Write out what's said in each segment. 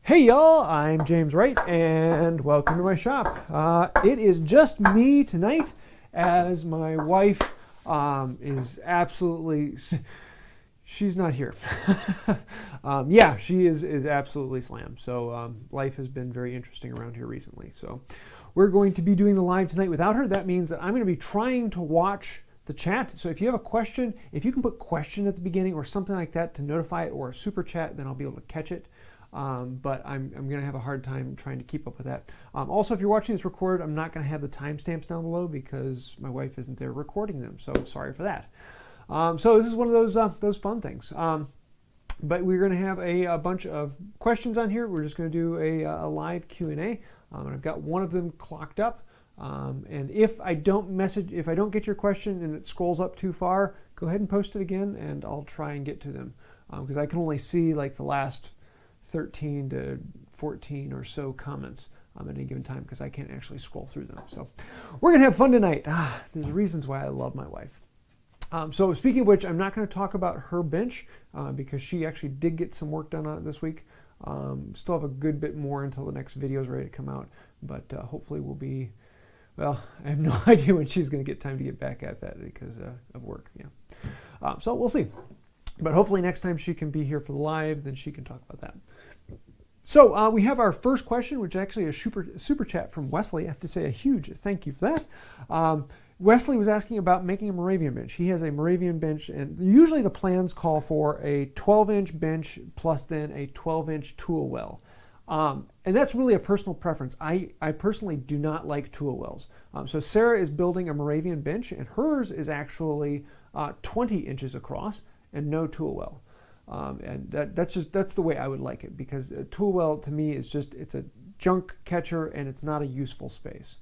Hey y'all, I'm James Wright and welcome to my shop. It is just me tonight as my wife is absolutely, she's not here. Yeah, she is absolutely slammed. So life has been very interesting around here recently. So we're going to be doing the live tonight without her. That means that I'm going to be trying to watch the chat. So if you have a question, if you can put question at the beginning or something like that to notify it, or a super chat, then I'll be able to catch it. But I'm going to have a hard time trying to keep up with that. Also, if you're watching this recorded, I'm not going to have the timestamps down below because my wife isn't there recording them. So sorry for that. So this is one of those fun things. But we're going to have a bunch of questions on here. We're just going to do a live Q&A. And I've got one of them clocked up. And if I don't get your question and it scrolls up too far, go ahead and post it again, and I'll try and get to them. Because I can only see like the last 13 to 14 or so comments at any given time because I can't actually scroll through them. So we're going to have fun tonight. There's reasons why I love my wife. So speaking of which, I'm not going to talk about her bench because she actually did get some work done on it this week. Still have a good bit more until the next video is ready to come out, but hopefully we'll be, well, I have no idea when she's going to get time to get back at that because of work. Yeah. So we'll see. But hopefully next time she can be here for the live, then she can talk about that. So we have our first question, which is actually a super chat from Wesley. I have to say a huge thank you for that. Wesley was asking about making a Moravian bench. He has a Moravian bench, and usually the plans call for a 12-inch bench plus then a 12-inch tool well. And that's really a personal preference. I personally do not like tool wells. So Sarah is building a Moravian bench, and hers is actually 20 inches across and no tool well. And that's the way I would like it, because a tool well to me is it's a junk catcher and it's not a useful space.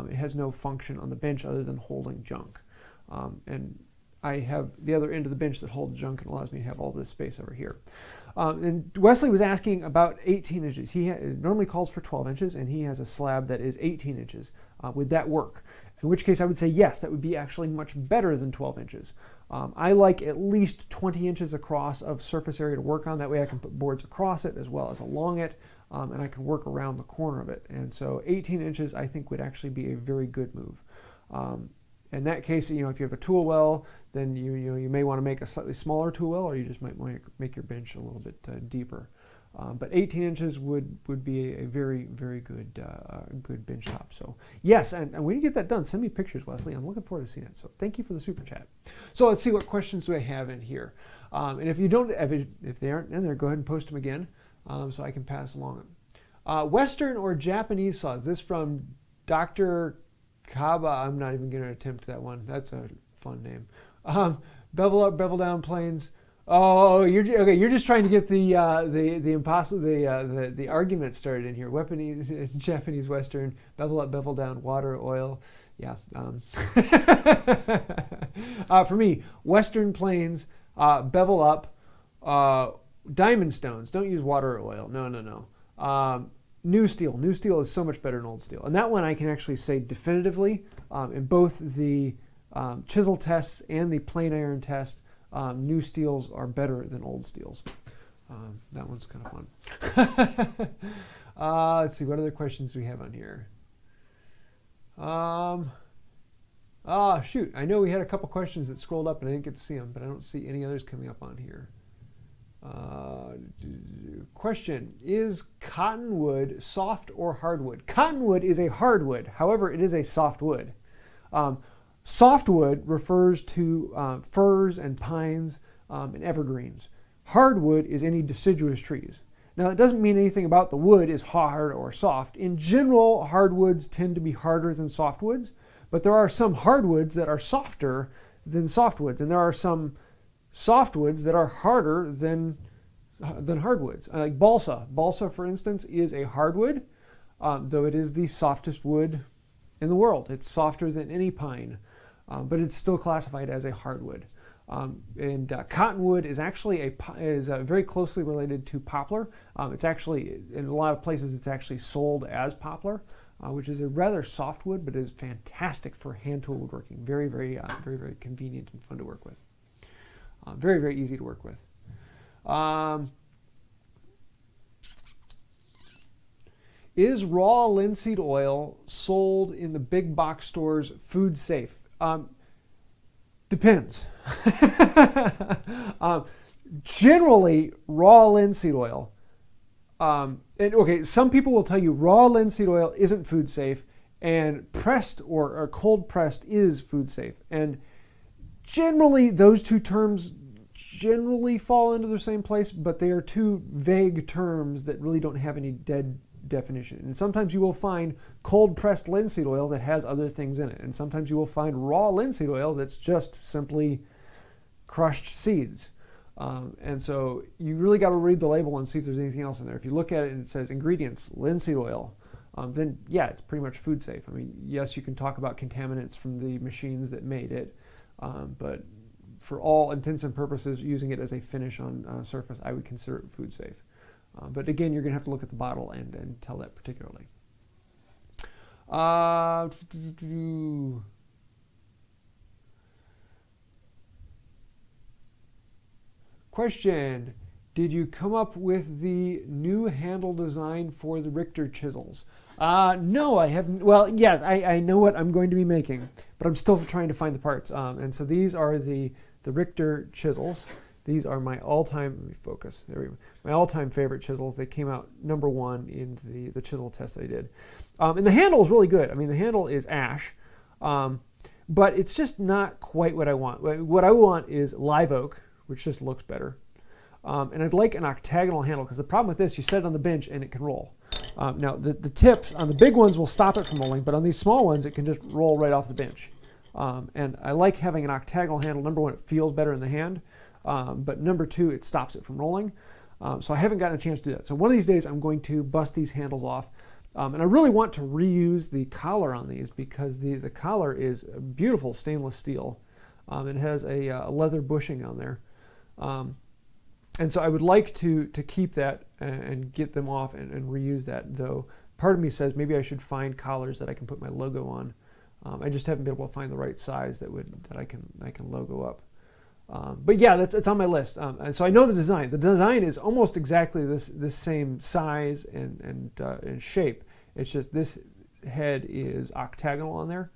It has no function on the bench other than holding junk. And I have the other end of the bench that holds junk and allows me to have all this space over here. And Wesley was asking about 18 inches. It normally calls for 12 inches, and he has a slab that is 18 inches. Would that work? In which case I would say yes, that would be actually much better than 12 inches. I like at least 20 inches across of surface area to work on. That way I can put boards across it as well as along it, and I can work around the corner of it. And so 18 inches I think would actually be a very good move. In that case, if you have a tool well, then you may want to make a slightly smaller tool well, or you just might want to make your bench a little bit deeper. But 18 inches would be a very, very good bench top. So yes, and when you get that done, send me pictures, Wesley. I'm looking forward to seeing it. So thank you for the super chat. So let's see, what questions do I have in here? And if they aren't in there, go ahead and post them again so I can pass along them. Western or Japanese saws. This from Dr. Kaba. I'm not even going to attempt that one. That's a fun name. Bevel up, bevel down planes. Oh, you're just trying to get the argument started in here. Japanese, Western, bevel up, bevel down, water, oil. Yeah. For me, Western planes, bevel up, diamond stones. Don't use water or oil. No. New steel. New steel is so much better than old steel. And that one I can actually say definitively in both the chisel tests and the plain iron test. New steels are better than old steels. That one's kind of fun. Let's see, what other questions do we have on here? Shoot, I know we had a couple questions that scrolled up and I didn't get to see them, but I don't see any others coming up on here. Question, is cottonwood soft or hardwood? Cottonwood is a hardwood, however, it is a softwood. Softwood refers to firs and pines and evergreens. Hardwood is any deciduous trees. Now, it doesn't mean anything about the wood is hard or soft. In general, hardwoods tend to be harder than softwoods, but there are some hardwoods that are softer than softwoods, and there are some softwoods that are harder than hardwoods. Like balsa. Balsa, for instance, is a hardwood, though it is the softest wood in the world. It's softer than any pine. But it's still classified as a hardwood. Cottonwood is actually very closely related to poplar. It's actually, in a lot of places, it's actually sold as poplar, which is a rather soft wood, but is fantastic for hand tool woodworking. Very, very, very, very convenient and fun to work with. Very, very easy to work with. Is raw linseed oil sold in the big box stores food safe? Depends. Generally, raw linseed oil. Some people will tell you raw linseed oil isn't food safe, and pressed or cold pressed is food safe. And generally, those two terms generally fall into the same place, but they are two vague terms that really don't have any dead definition. And sometimes you will find cold pressed linseed oil that has other things in it, and sometimes you will find raw linseed oil that's just simply crushed seeds. And so you really got to read the label and see if there's anything else in there. If you look at it and it says ingredients linseed oil, then yeah, it's pretty much food safe. I mean, yes, you can talk about contaminants from the machines that made it, but for all intents and purposes, using it as a finish on a surface, I would consider it food safe. But again, you're going to have to look at the bottle and tell that particularly. Question: did you come up with the new handle design for the Richter chisels? No, I haven't. Well, yes, I know what I'm going to be making, but I'm still trying to find the parts. And so these are the Richter chisels. These are my all-time, let me focus, there we go, my all-time favorite chisels. They came out #1 in the chisel test that I did. And the handle is really good. I mean, the handle is ash, but it's just not quite what I want. What I want is live oak, which just looks better. And I'd like an octagonal handle, because the problem with this, you set it on the bench and it can roll. Now, the tips on the big ones will stop it from rolling, but on these small ones, it can just roll right off the bench. And I like having an octagonal handle. #1, it feels better in the hand. But #2, it stops it from rolling. So I haven't gotten a chance to do that. So one of these days I'm going to bust these handles off. And I really want to reuse the collar on these, because the collar is a beautiful stainless steel. It has a leather bushing on there. And so I would like to keep that and get them off and reuse that, though part of me says maybe I should find collars that I can put my logo on. I just haven't been able to find the right size that I can logo up. But yeah, it's on my list. And so I know the design. The design is almost exactly this same size and shape. It's just this head is octagonal on there,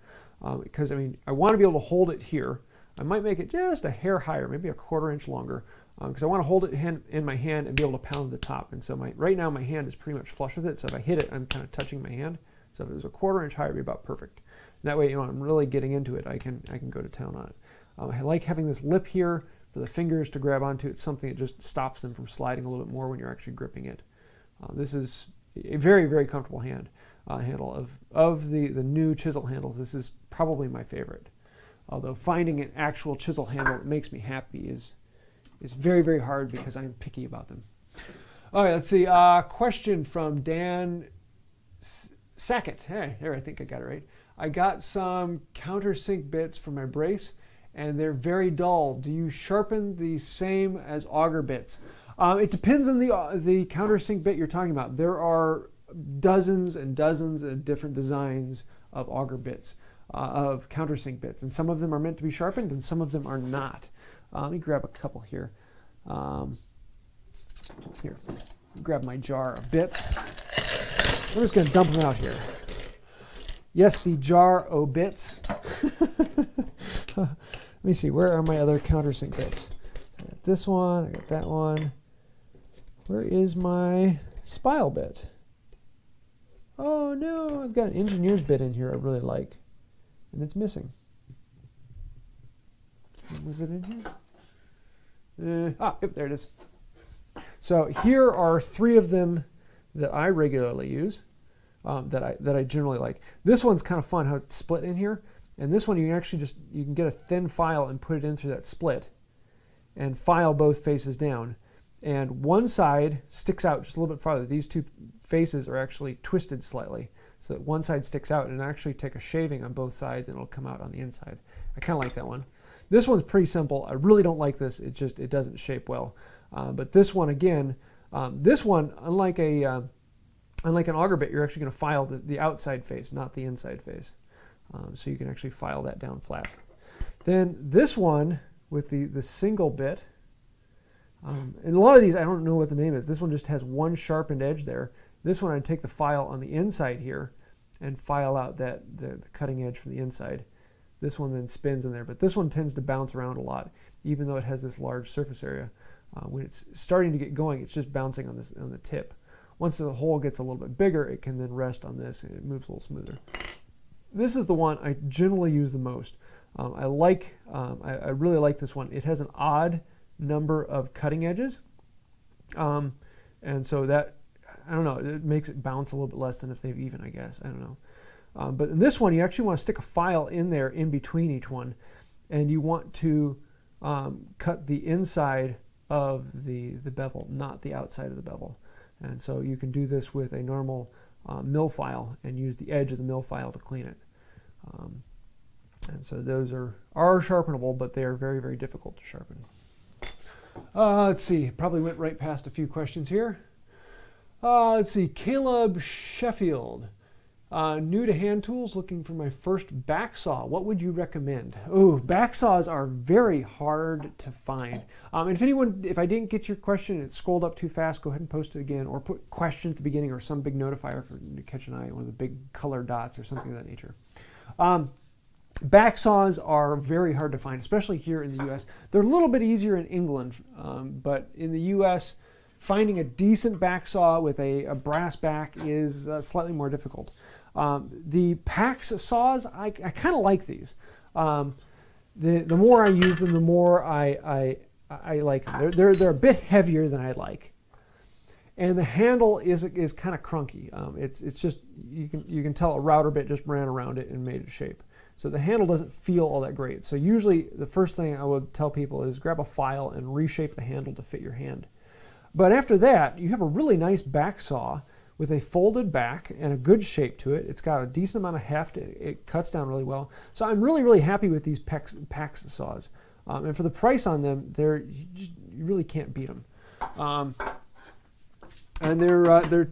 because I mean I want to be able to hold it here. I might make it just a hair higher, maybe a 1/4 inch longer, because I want to hold it in my hand and be able to pound the top. And so right now my hand is pretty much flush with it. So if I hit it, I'm kind of touching my hand. So if it was a 1/4 inch higher, it'd be about perfect. And that way, I'm really getting into it. I can go to town on it. I like having this lip here for the fingers to grab onto. It's something that just stops them from sliding a little bit more when you're actually gripping it. This is a very, very comfortable handle. Of the new chisel handles, this is probably my favorite. Although finding an actual chisel handle that makes me happy is very, very hard, because I'm picky about them. All right, let's see. Question from Dan Sackett. Hey, there, I think I got it right. I got some countersink bits for my brace, and they're very dull. Do you sharpen the same as auger bits? It depends on the countersink bit you're talking about. There are dozens and dozens of different designs of auger bits, of countersink bits, and some of them are meant to be sharpened and some of them are not. Let me grab a couple here. Here, grab my jar of bits. I'm just going to dump them out here. Yes, the jar o' bits. Let me see, where are my other countersink bits? So I got this one, I got that one. Where is my spile bit? Oh no, I've got an engineer's bit in here I really like, and it's missing. Was it in here? Yep, there it is. So here are 3 of them that I regularly use, that I generally like. This one's kind of fun how it's split in here, and this one you can get a thin file and put it in through that split, and file both faces down. And one side sticks out just a little bit farther. These 2 faces are actually twisted slightly, so that one side sticks out, and actually take a shaving on both sides and it'll come out on the inside. I kind of like that one. This one's pretty simple. I really don't like this. It doesn't shape well. But this one again, this one, unlike an auger bit, you're actually going to file the outside face, not the inside face. So you can actually file that down flat. Then this one with the single bit, and a lot of these I don't know what the name is. This one just has one sharpened edge there, This one, I'd take the file on the inside here and file out the cutting edge from the inside. This one then spins in there, but this one tends to bounce around a lot, even though it has this large surface area. When it's starting to get going, it's just bouncing on the tip. Once the hole gets a little bit bigger, it can then rest on this and it moves a little smoother. This is the one I generally use the most. I really like this one. It has an odd number of cutting edges, and so that, I don't know, it makes it bounce a little bit less than if they've even, I guess. I don't know. But in this one, you actually want to stick a file in there in between each one, and you want to cut the inside of the bevel, not the outside of the bevel. And so you can do this with a normal mill file and use the edge of the mill file to clean it. And so those are sharpenable, but they are very, very difficult to sharpen. Let's see, probably went right past a few questions here. Let's see, Caleb Sheffield. New to hand tools, looking for my first back saw. What would you recommend? Oh, back saws are very hard to find. And if I didn't get your question and it scrolled up too fast, go ahead and post it again, or put question at the beginning or some big notifier for to catch an eye, one of the big color dots or something of that nature. Back saws are very hard to find, especially here in the U.S. They're a little bit easier in England, but in the U.S., finding a decent back saw with a brass back is slightly more difficult. The PAX saws, I kind of like these. The more I use them, the more I like them. They're a bit heavier than I like, and the handle is kind of crunky. It's just you can tell a router bit just ran around it and made it shape. So the handle doesn't feel all that great. So usually the first thing I would tell people is grab a file and reshape the handle to fit your hand. But after that, you have a really nice back saw with a folded back and a good shape to it. It's got a decent amount of heft. It cuts down really well. So I'm really, really happy with these PAX saws. And for the price on them, you really can't beat them. And they're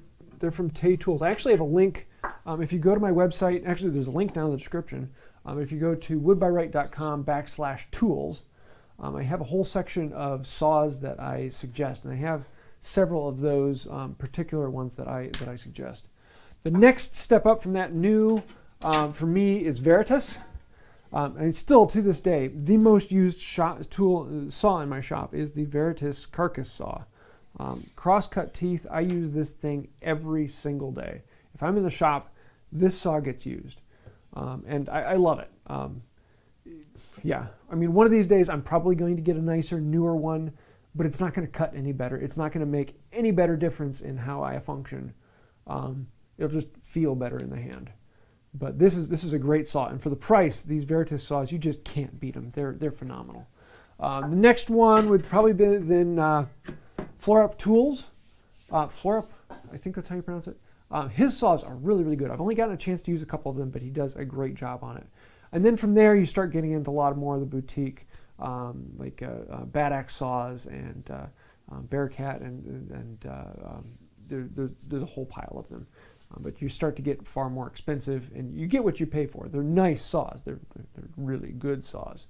from Tay Tools. I actually have a link. If you go to my website, actually there's a link down in the description. If you go to woodbywright.com/tools, I have a whole section of saws that I suggest, and I have several of those particular ones that I suggest. The next step up from that new for me is Veritas, and still to this day the most used saw in my shop is the Veritas carcass saw. Cross-cut teeth, I use this thing every single day. If I'm in the shop, this saw gets used, and I love it. Yeah, I mean, one of these days I'm probably going to get a nicer, newer one, but it's not going to cut any better. It's not going to make any better difference in how I function. It'll just feel better in the hand. But this is a great saw, and for the price, these Veritas saws, you just can't beat them. They're phenomenal. The next one would probably be then Florup Tools. Florup, I think that's how you pronounce it. His saws are really, really good. I've only gotten a chance to use a couple of them, but he does a great job on it. And then from there, you start getting into a lot more of the boutique, like Bad Axe saws and Bearcat, and there's a whole pile of them. But you start to get far more expensive, and you get what you pay for. They're nice saws. They're really good saws.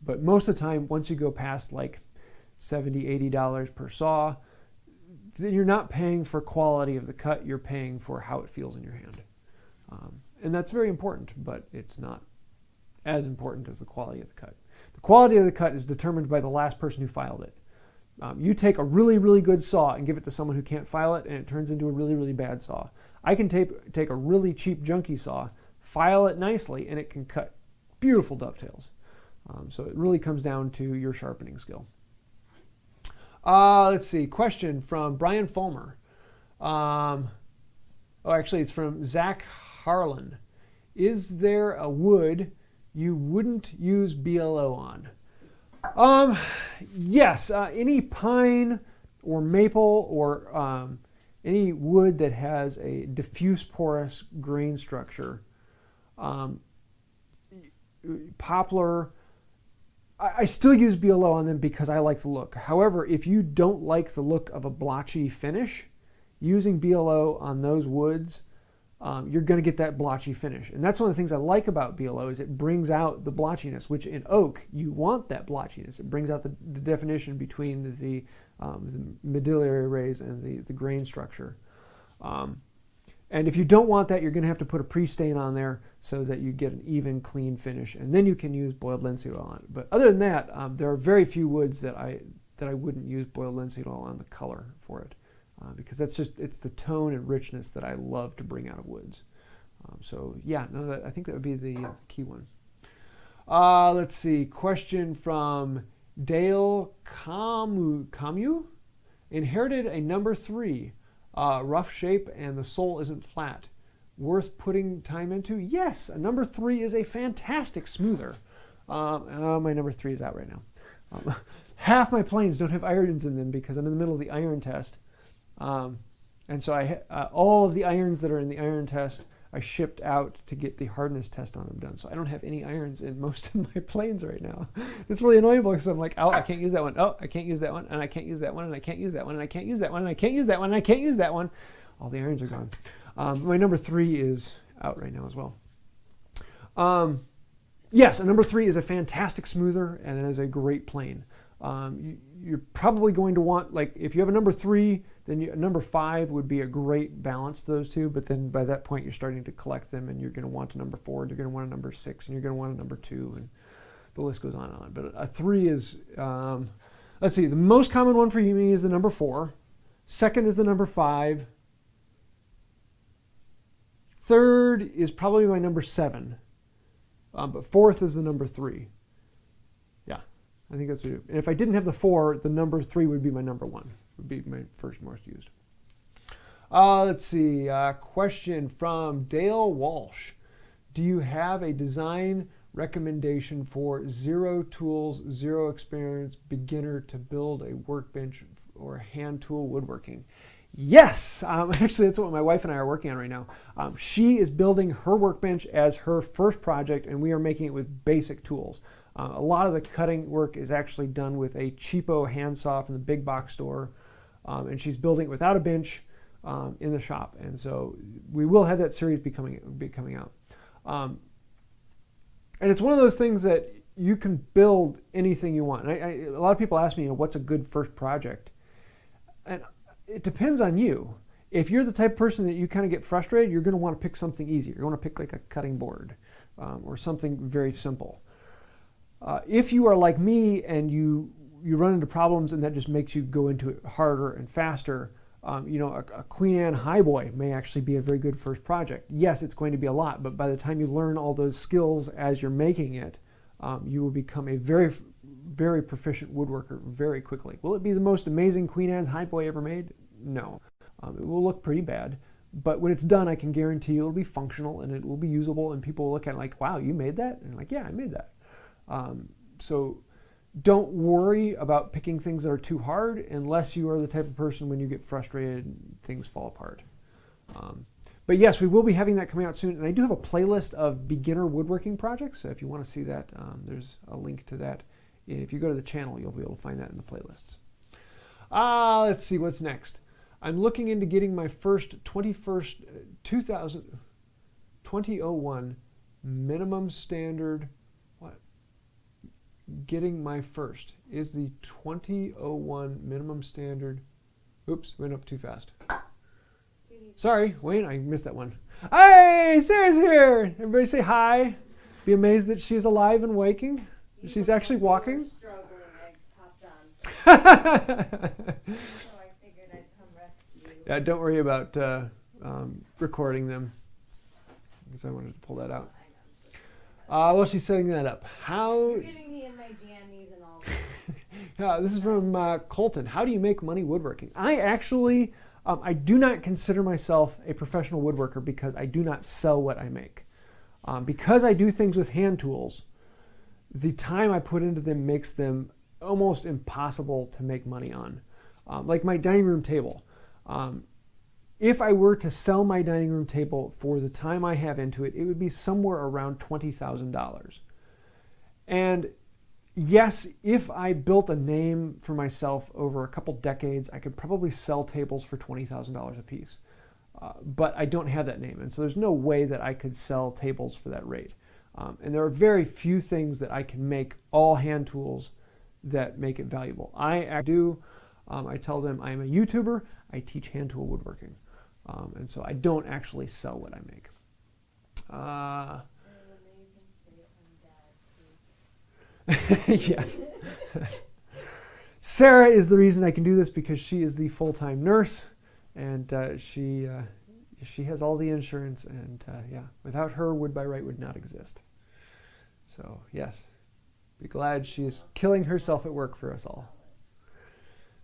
But most of the time, once you go past like $70, $80 per saw, then you're not paying for quality of the cut. You're paying for how it feels in your hand. And that's very important, but it's not as important as the quality of the cut. The quality of the cut is determined by the last person who filed it. You take a really, really good saw and give it to someone who can't file it, and it turns into a really, really bad saw. I can take a really cheap junky saw, file it nicely, and it can cut beautiful dovetails. So it really comes down to your sharpening skill. Let's see, question from Brian Fulmer. Actually, it's from Zach Harlan. Is there a wood you wouldn't use BLO on? Yes, any pine or maple or any wood that has a diffuse porous grain structure. Poplar, I still use BLO on them because I like the look. However, if you don't like the look of a blotchy finish, using BLO on those woods, you're going to get that blotchy finish. And that's one of the things I like about BLO is it brings out the blotchiness, which in oak, you want that blotchiness. It brings out the definition between the medullary rays and the grain structure. And if you don't want that, you're going to have to put a pre-stain on there so that you get an even, clean finish, and then you can use boiled linseed oil on it. But other than that, there are very few woods that I wouldn't use boiled linseed oil on the color for it, because it's the tone and richness that I love to bring out of woods. So yeah, no, I think that would be the key one. Let's see, question from Dale Camu. Inherited a number 3. Rough shape and the sole isn't flat. Worth putting time into? Yes, a number 3 is a fantastic smoother. My number 3 is out right now. Half my planes don't have irons in them because I'm in the middle of the iron test. And so all of the irons that are in the iron test, I shipped out to get the hardness test on them done. So I don't have any irons in most of my planes right now. It's really annoying because I'm like, oh, I can't use that one. Oh, I can't use that one. And I can't use that one. And I can't use that one. And I can't use that one. And I can't use that one. And I can't use that one. All the irons are gone. My number 3 is out right now as well. Yes, a number 3 is a fantastic smoother and it is a great plane. You're probably going to want, like, if you have a number 3, then a number 5 would be a great balance to those two. But then by that point, you're starting to collect them, and you're going to want a number 4, and you're going to want a number 6, and you're going to want a number 2, and the list goes on and on. But a 3 is, let's see, the most common one for me is the number 4. Second is the number 5. Third is probably my number 7. But fourth is the number 3. I think that's what it is. And if I didn't have the 4, the number 3 would be my number 1. Would be my first most used. Let's see. Question from Dale Walsh. Do you have a design recommendation for 0 tools, 0 experience beginner to build a workbench or hand tool woodworking? Yes, actually that's what my wife and I are working on right now. She is building her workbench as her first project, and we are making it with basic tools. A lot of the cutting work is actually done with a cheapo handsaw from the big box store, and she's building it without a bench in the shop. And so we will have that series be coming out. And it's one of those things that you can build anything you want. And a lot of people ask me, what's a good first project? And it depends on you. If you're the type of person that you kind of get frustrated, you're going to want to pick something easier. You want to pick like a cutting board or something very simple. If you are like me and you run into problems and that just makes you go into it harder and faster, a QnA highboy may actually be a very good first project. Yes, it's going to be a lot, but by the time you learn all those skills as you're making it, you will become a very, very proficient woodworker very quickly. Will it be the most amazing QnA highboy ever made? No. It will look pretty bad, but when it's done, I can guarantee you it'll be functional and it will be usable, and people will look at it like, wow, you made that? And I'm like, yeah, I made that. So don't worry about picking things that are too hard unless you are the type of person when you get frustrated, things fall apart. But yes, we will be having that coming out soon. And I do have a playlist of beginner woodworking projects. So if you want to see that, there's a link to that. If you go to the channel, you'll be able to find that in the playlists. Let's see what's next. I'm looking into getting my first 2001 minimum standard. Getting my first is the 2001 minimum standard. Oops, went up too fast. Sorry, Wayne, I missed that one. Hey, Sarah's here. Everybody say hi. Be amazed that she's alive and waking. She's actually walking. So I figured I'd come rescue. Yeah, don't worry about recording them because I wanted to pull that out. While she's setting that up, You're getting me in my jammies and all that. This is from Colton. How do you make money woodworking? I actually, I do not consider myself a professional woodworker because I do not sell what I make. Because I do things with hand tools, the time I put into them makes them almost impossible to make money on. Like my dining room table. If I were to sell my dining room table for the time I have into it, it would be somewhere around $20,000. And yes, if I built a name for myself over a couple decades, I could probably sell tables for $20,000 a piece. But I don't have that name, and so there's no way that I could sell tables for that rate. And there are very few things that I can make, all hand tools, that make it valuable. I tell them I'm a YouTuber. I teach hand tool woodworking. And so I don't actually sell what I make. Yes. Sarah is the reason I can do this because she is the full-time nurse, and she has all the insurance, and yeah, without her, Wood by Right would not exist. So yes, be glad she is killing herself at work for us all.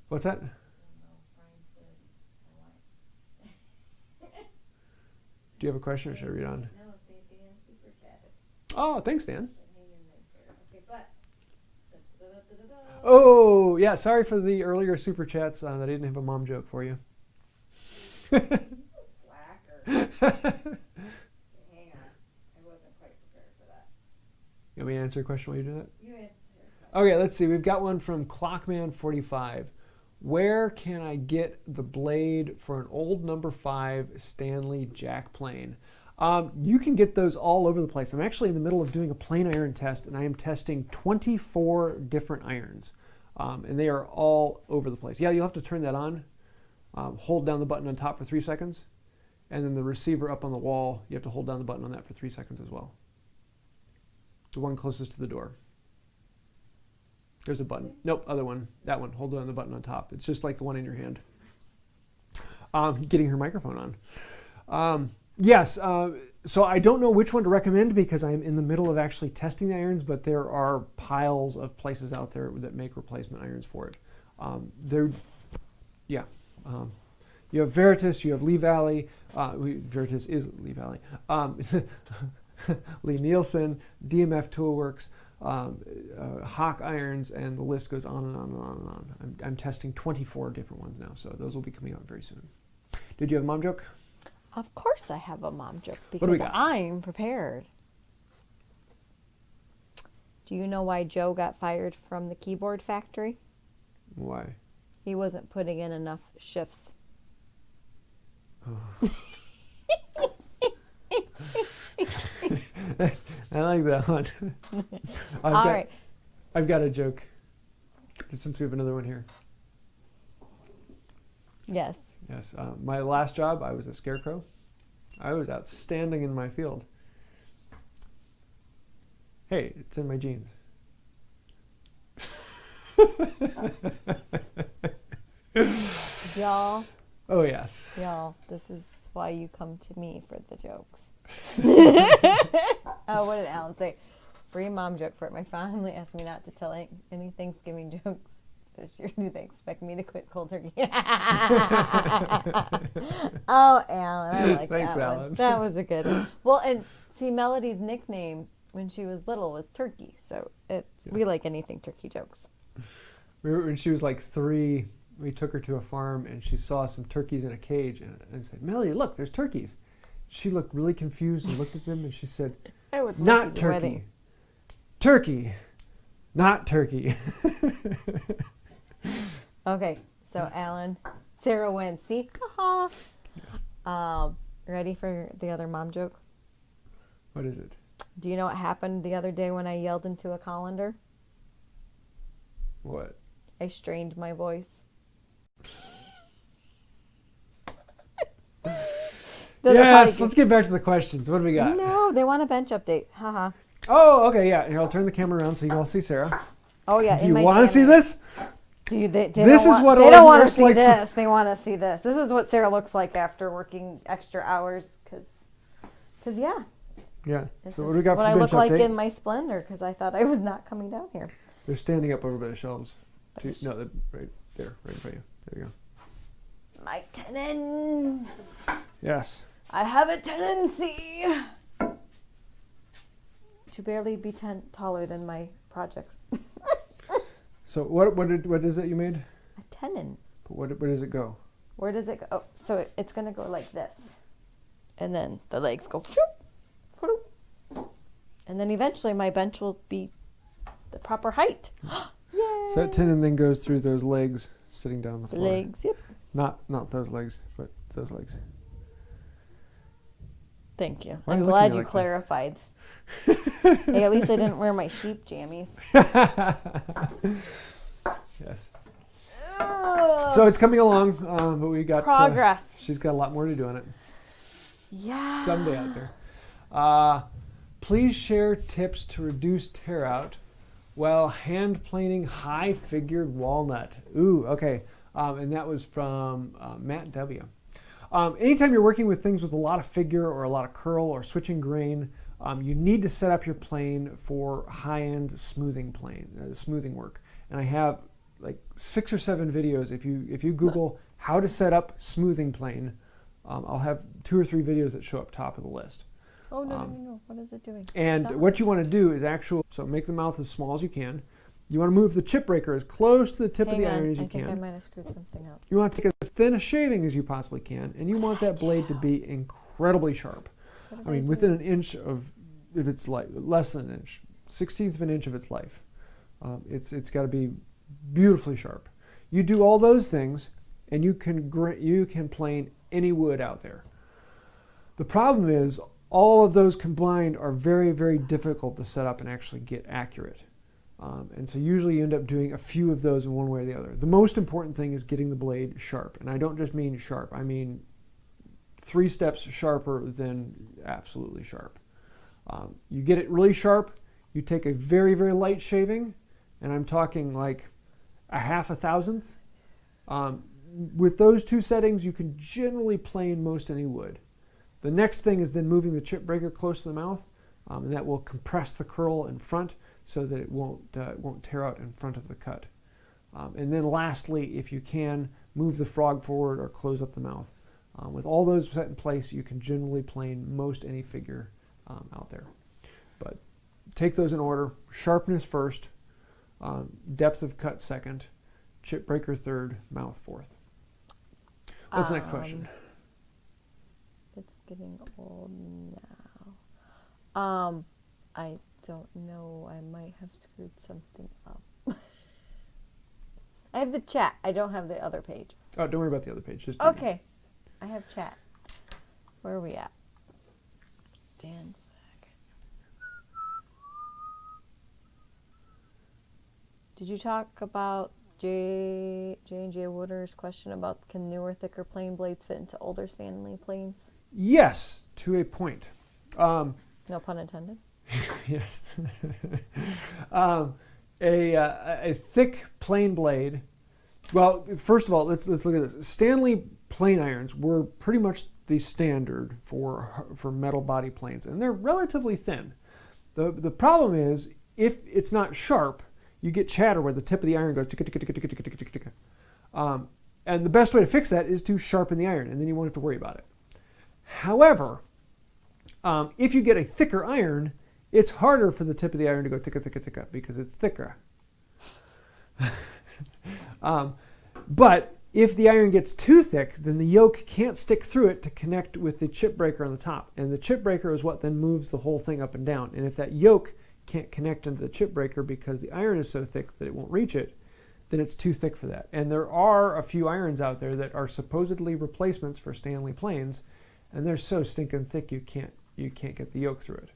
What's that? Do you have a question, or should I read on? No, say Dan super chatted. Oh, thanks, Dan. Hang in there, Sarah. Okay, but. Oh, yeah, sorry for the earlier super chats that I didn't have a mom joke for you. Slacker. Hang on. I wasn't quite prepared for that. You want me to answer a question while you do that? You answer. Okay, let's see. We've got one from Clockman45. Where can I get the blade for an old number 5 Stanley jack plane? You can get those all over the place. I'm actually in the middle of doing a plane iron test, and I am testing 24 different irons. And they are all over the place. Yeah, you'll have to turn that on. Hold down the button on top for 3 seconds. And then the receiver up on the wall, you have to hold down the button on that for 3 seconds as well. The one closest to the door. There's a button. Nope, other one. That one. Hold down the button on top. It's just like the one in your hand. Getting her microphone on. Yes, so I don't know which one to recommend because I'm in the middle of actually testing the irons, but there are piles of places out there that make replacement irons for it. You have Veritas, you have Lee Valley. Veritas is Lee Valley. Lee Nielsen, DMF Toolworks, Hawk irons, and the list goes on and on and on and on. I'm testing 24 different ones now, so those will be coming out very soon. Did you have a mom joke? Of course I have a mom joke What do we because got? I'm prepared. Do you know why Joe got fired from the keyboard factory? Why? He wasn't putting in enough shifts. Oh. I like that one. I've got a joke, since we have another one here. Yes. Yes, my last job, I was a scarecrow. I was outstanding in my field. Hey, it's in my jeans. Y'all, Oh, yes. this is why you come to me for the jokes. Oh, what did Alan say? Free mom joke for it. My family asked me not to tell any Thanksgiving jokes this year. Do they expect me to quit cold turkey? Oh, Alan, I like Thanks, that Alan. one. That was a good one. Well, and see, Melody's nickname when she was little was Turkey, so we like anything turkey jokes. When she was like 3, we took her to a farm and she saw some turkeys in a cage and said, "Melody, look, there's turkeys." She looked really confused and looked at them and she said, "Not turkey. Turkey, not turkey." Okay, so Alan, Sarah wins. See? Ready for the other mom joke? What is it? Do you know what happened the other day when I yelled into a colander? What? I strained my voice. Yes, let's get back to the questions. What do we got? No, they want a bench update. Haha. Oh, okay, yeah. Here, I'll turn the camera around so you can all see Sarah. Oh yeah. Do you want to see this? This is what they a don't want to nurse see likes to- this. They want to see this. This is what Sarah looks like after working extra hours. Cause yeah. Yeah. This So is what do we got what for I bench look update? like in my splendor because I thought I was not coming down here. They're standing up over by the shelves. No, they're right there, right in front of you. There you go. My tenants. Yes. I have a tendency to barely be taller than my projects. So what is it you made? A tenon. Where does it go? Where does it go? Oh, so it's going to go like this. And then the legs go shoop, shoop. And then eventually my bench will be the proper height. Yay! So that tenon then goes through those legs sitting down on the floor. Legs, yep. Not those legs, but those legs. Thank you. Why are I'm you glad looking you at me like clarified. Hey, at least I didn't wear my sheep jammies. Yes. Oh, So it's coming along, but we got Progress. She's got a lot more to do on it. Yeah. Someday out there. Please share tips to reduce tear out while hand planing high figured walnut. Ooh, okay. And that was from Matt W. Anytime you're working with things with a lot of figure or a lot of curl or switching grain, you need to set up your plane for high-end smoothing work. And I have like 6 or 7 videos. If you Google how to set up smoothing plane, I'll have 2 or 3 videos that show up top of the list. Oh, no. What is it doing? And Stop. what you want to do is so make the mouth as small as you can. You want to move the chip breaker as close to the tip of the iron as you can. I think I might have screwed something up. You want to take as thin a shaving as you possibly can, and you want that blade to be incredibly sharp. I mean, within an inch of, if it's like less than an inch, 1/16 of an inch of its life. It's got to be beautifully sharp. You do all those things, and you can plane any wood out there. The problem is all of those combined are very, very difficult to set up and actually get accurate. And so usually you end up doing a few of those in one way or the other. The most important thing is getting the blade sharp. And I don't just mean sharp. I mean 3 steps sharper than absolutely sharp. You get it really sharp, you take a very, very light shaving, and I'm talking like a 1/2,000th. With those 2 settings, you can generally plane most any wood. The next thing is then moving the chip breaker close to the mouth, and that will compress the curl in front so that it won't tear out in front of the cut. And then lastly, if you can, move the frog forward or close up the mouth. With all those set in place, you can generally plane most any figure out there. But take those in order. Sharpness first, depth of cut second, chip breaker third, mouth fourth. What's the next question? It's getting old now. I don't know. I might have screwed something up. I have the chat. I don't have the other page. Oh, don't worry about the other page. Just okay. I have chat. Where are we at? Dan's. Did you talk about J&J Wooder's question about can newer, thicker plane blades fit into older Stanley planes? Yes, to a point. No pun intended. Yes. A thick plane blade. Well, first of all, let's look at this. Stanley plane irons were pretty much the standard for metal body planes, and they're relatively thin. The problem is if it's not sharp, you get chatter where the tip of the iron goes ticka, ticka, ticka, ticka, ticka, ticka, ticka. And the best way to fix that is to sharpen the iron, and then you won't have to worry about it. However, if you get a thicker iron, it's harder for the tip of the iron to go ticka, ticka, ticka because it's thicker. But if the iron gets too thick, then the yoke can't stick through it to connect with the chip breaker on the top. And the chip breaker is what then moves the whole thing up and down. And if that yoke can't connect into the chip breaker because the iron is so thick that it won't reach it, then it's too thick for that. And there are a few irons out there that are supposedly replacements for Stanley planes, and they're so stinking thick you can't get the yoke through it.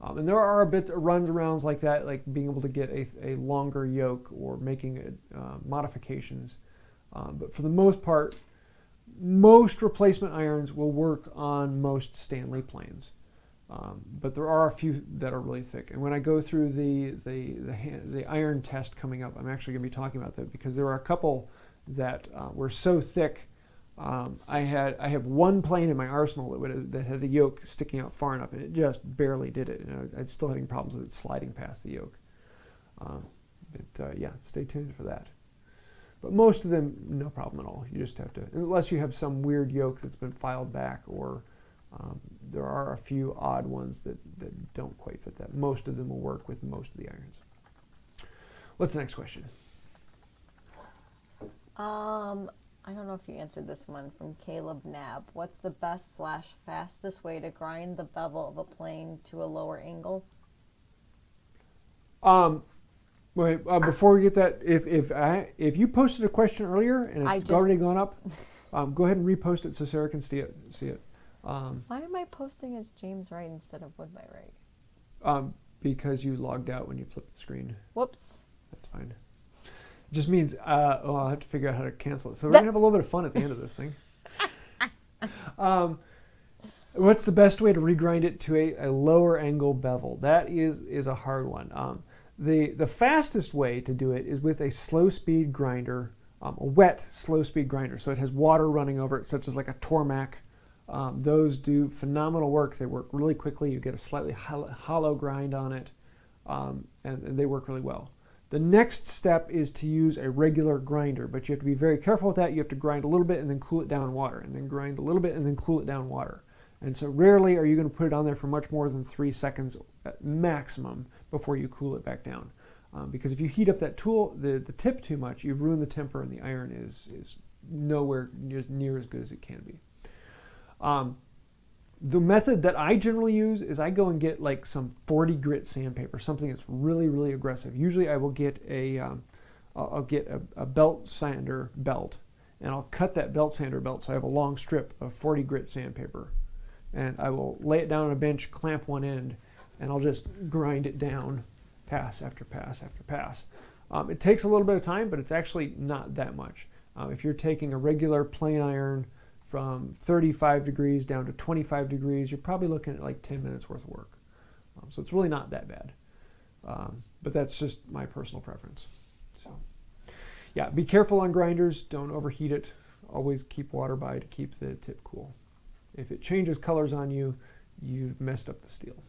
And there are a bit of runs arounds like that, like being able to get a longer yoke or making modifications. But for the most part, most replacement irons will work on most Stanley planes. But there are a few that are really thick. And when I go through the iron test coming up, I'm actually going to be talking about that because there are a couple that were so thick. I have one plane in my arsenal that had a yoke sticking out far enough, and it just barely did it. And I was still having problems with it sliding past the yoke. Yeah, stay tuned for that. But most of them, no problem at all. You just have to, unless you have some weird yoke that's been filed back, or there are a few odd ones that don't quite fit that. Most of them will work with most of the irons. What's the next question? I don't know if you answered this one from Caleb Nab. What's the best / fastest way to grind the bevel of a plane to a lower angle? Wait, before we get that, if you posted a question earlier and it's already gone up, go ahead and repost it so Sarah can see it. Why am I posting as James Wright instead of Wood by Wright? Because you logged out when you flipped the screen. Whoops. That's fine. just means, I'll have to figure out how to cancel it. So we're going to have a little bit of fun at the end of this thing. What's the best way to regrind it to a lower angle bevel? That is a hard one. The fastest way to do it is with a slow speed grinder, a wet slow speed grinder. So it has water running over it, such as like a Tormac. Those do phenomenal work. They work really quickly. You get a slightly hollow grind on it, and they work really well. The next step is to use a regular grinder, but you have to be very careful with that. You have to grind a little bit and then cool it down in water, and then grind a little bit and then cool it down in water. And so rarely are you going to put it on there for much more than 3 seconds at maximum before you cool it back down. Because if you heat up that tool, the tip too much, you've ruined the temper, and the iron is nowhere near as good as it can be. The method that I generally use is I go and get like some 40 grit sandpaper, something that's really, really aggressive. Usually I will get I'll get a belt sander belt, and I'll cut that belt sander belt so I have a long strip of 40 grit sandpaper. And I will lay it down on a bench, clamp one end, and I'll just grind it down pass after pass after pass. It takes a little bit of time, but it's actually not that much. If you're taking a regular plain iron from 35 degrees down to 25 degrees, you're probably looking at like 10 minutes worth of work. So it's really not that bad. But that's just my personal preference. So yeah, be careful on grinders. Don't overheat it. Always keep water by to keep the tip cool. If it changes colors on you, you've messed up the steel.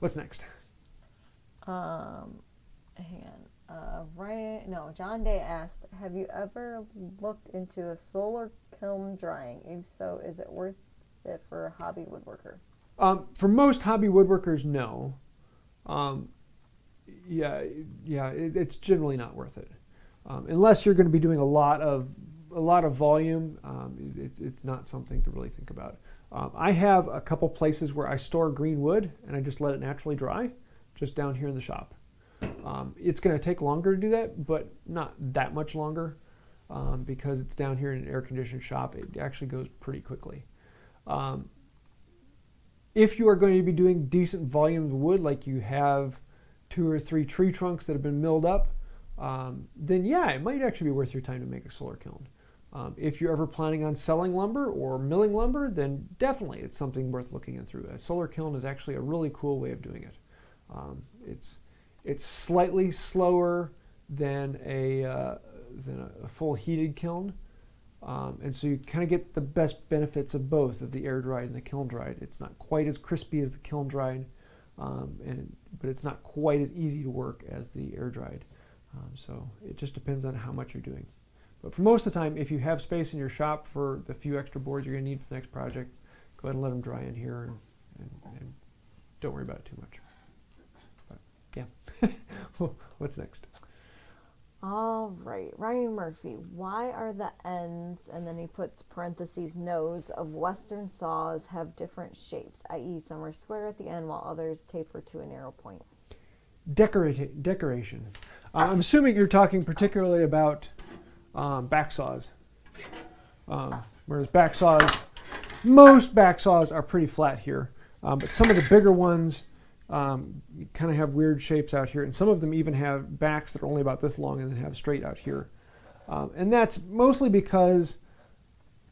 What's next? John Day asked, have you ever looked into a solar kiln drying? If so, is it worth it for a hobby woodworker? For most hobby woodworkers, no. It's generally not worth it. Unless you're going to be doing a lot of volume, it's not something to really think about. I have a couple places where I store green wood, and I just let it naturally dry, just down here in the shop. It's going to take longer to do that, but not that much longer, because it's down here in an air-conditioned shop. It actually goes pretty quickly. If you are going to be doing decent volumes of wood, like you have 2 or 3 tree trunks that have been milled up, then yeah, it might actually be worth your time to make a solar kiln. If you're ever planning on selling lumber or milling lumber, then definitely it's something worth looking into. A solar kiln is actually a really cool way of doing it. It's slightly slower than a full heated kiln, and so you kind of get the best benefits of both, of the air dried and the kiln dried. It's not quite as crispy as the kiln dried, but it's not quite as easy to work as the air dried. So it just depends on how much you're doing. But for most of the time, if you have space in your shop for the few extra boards you're going to need for the next project, go ahead and let them dry in here, and don't worry about it too much. But yeah. What's next? All right, Ryan Murphy, why are the ends, and then he puts parentheses, nose, of Western saws have different shapes, i.e. some are square at the end while others taper to a narrow point? Decoration. I'm assuming you're talking particularly about back saws. Whereas back saws, most back saws are pretty flat here, but some of the bigger ones kind of have weird shapes out here, and some of them even have backs that are only about this long and then have straight out here. And that's mostly because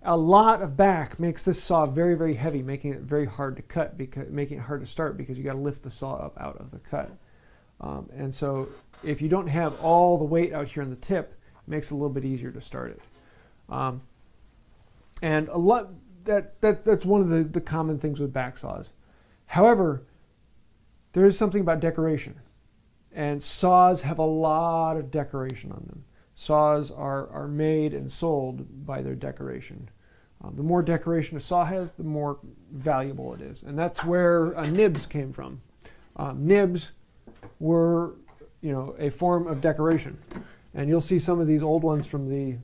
a lot of back makes this saw very, very heavy, making it very hard to cut, making it hard to start because you got to lift the saw up out of the cut. And so if you don't have all the weight out here on the tip, it makes it a little bit easier to start it. And a lot that's one of the common things with back saws. However, there is something about decoration, and saws have a lot of decoration on them. Saws are made and sold by their decoration. The more decoration a saw has, the more valuable it is, and that's where nibs came from. Nibs were, a form of decoration, and you'll see some of these old ones from the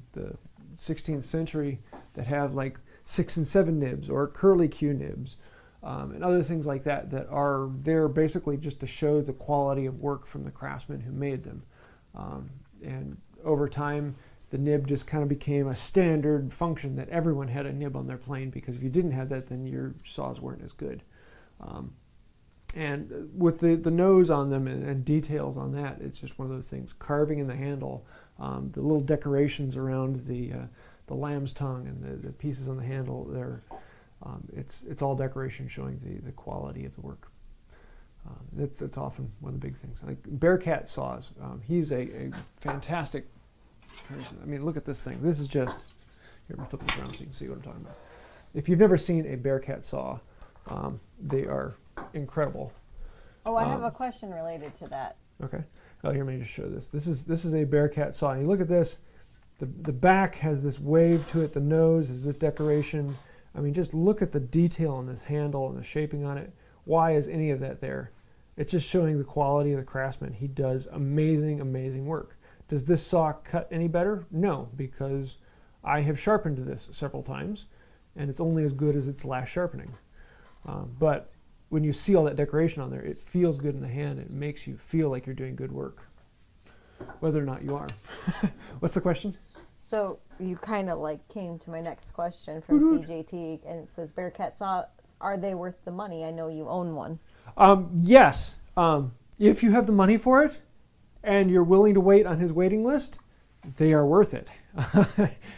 16th century that have like 6 and 7 nibs or curly Q nibs. And other things like that are there basically just to show the quality of work from the craftsmen who made them. And over time, the nib just kind of became a standard function that everyone had a nib on their plane, because if you didn't have that, then your saws weren't as good. And with the nose on them and details on that, it's just one of those things. Carving in the handle, the little decorations around the lamb's tongue and the pieces on the handle, it's all decoration showing the quality of the work. That's often one of the big things. Like Bearcat saws, he's a fantastic person. I mean, look at this thing. This is just, here, I'm going to flip this around so you can see what I'm talking about. If you've never seen a Bearcat saw, they are incredible. Oh, I have a question related to that. Okay. Oh, here, let me just show this. This is a Bearcat saw. And you look at this, the back has this wave to it, the nose is this decoration. I mean, just look at the detail on this handle and the shaping on it. Why is any of that there? It's just showing the quality of the craftsman. He does amazing, amazing work. Does this saw cut any better? No, because I have sharpened this several times, and it's only as good as its last sharpening. But when you see all that decoration on there, it feels good in the hand. It makes you feel like you're doing good work, whether or not you are. What's the question? So you kind of like came to my next question from CJT, and it says, Bearcat saw, are they worth the money? I know you own one. Yes. If you have the money for it and you're willing to wait on his waiting list, they are worth it.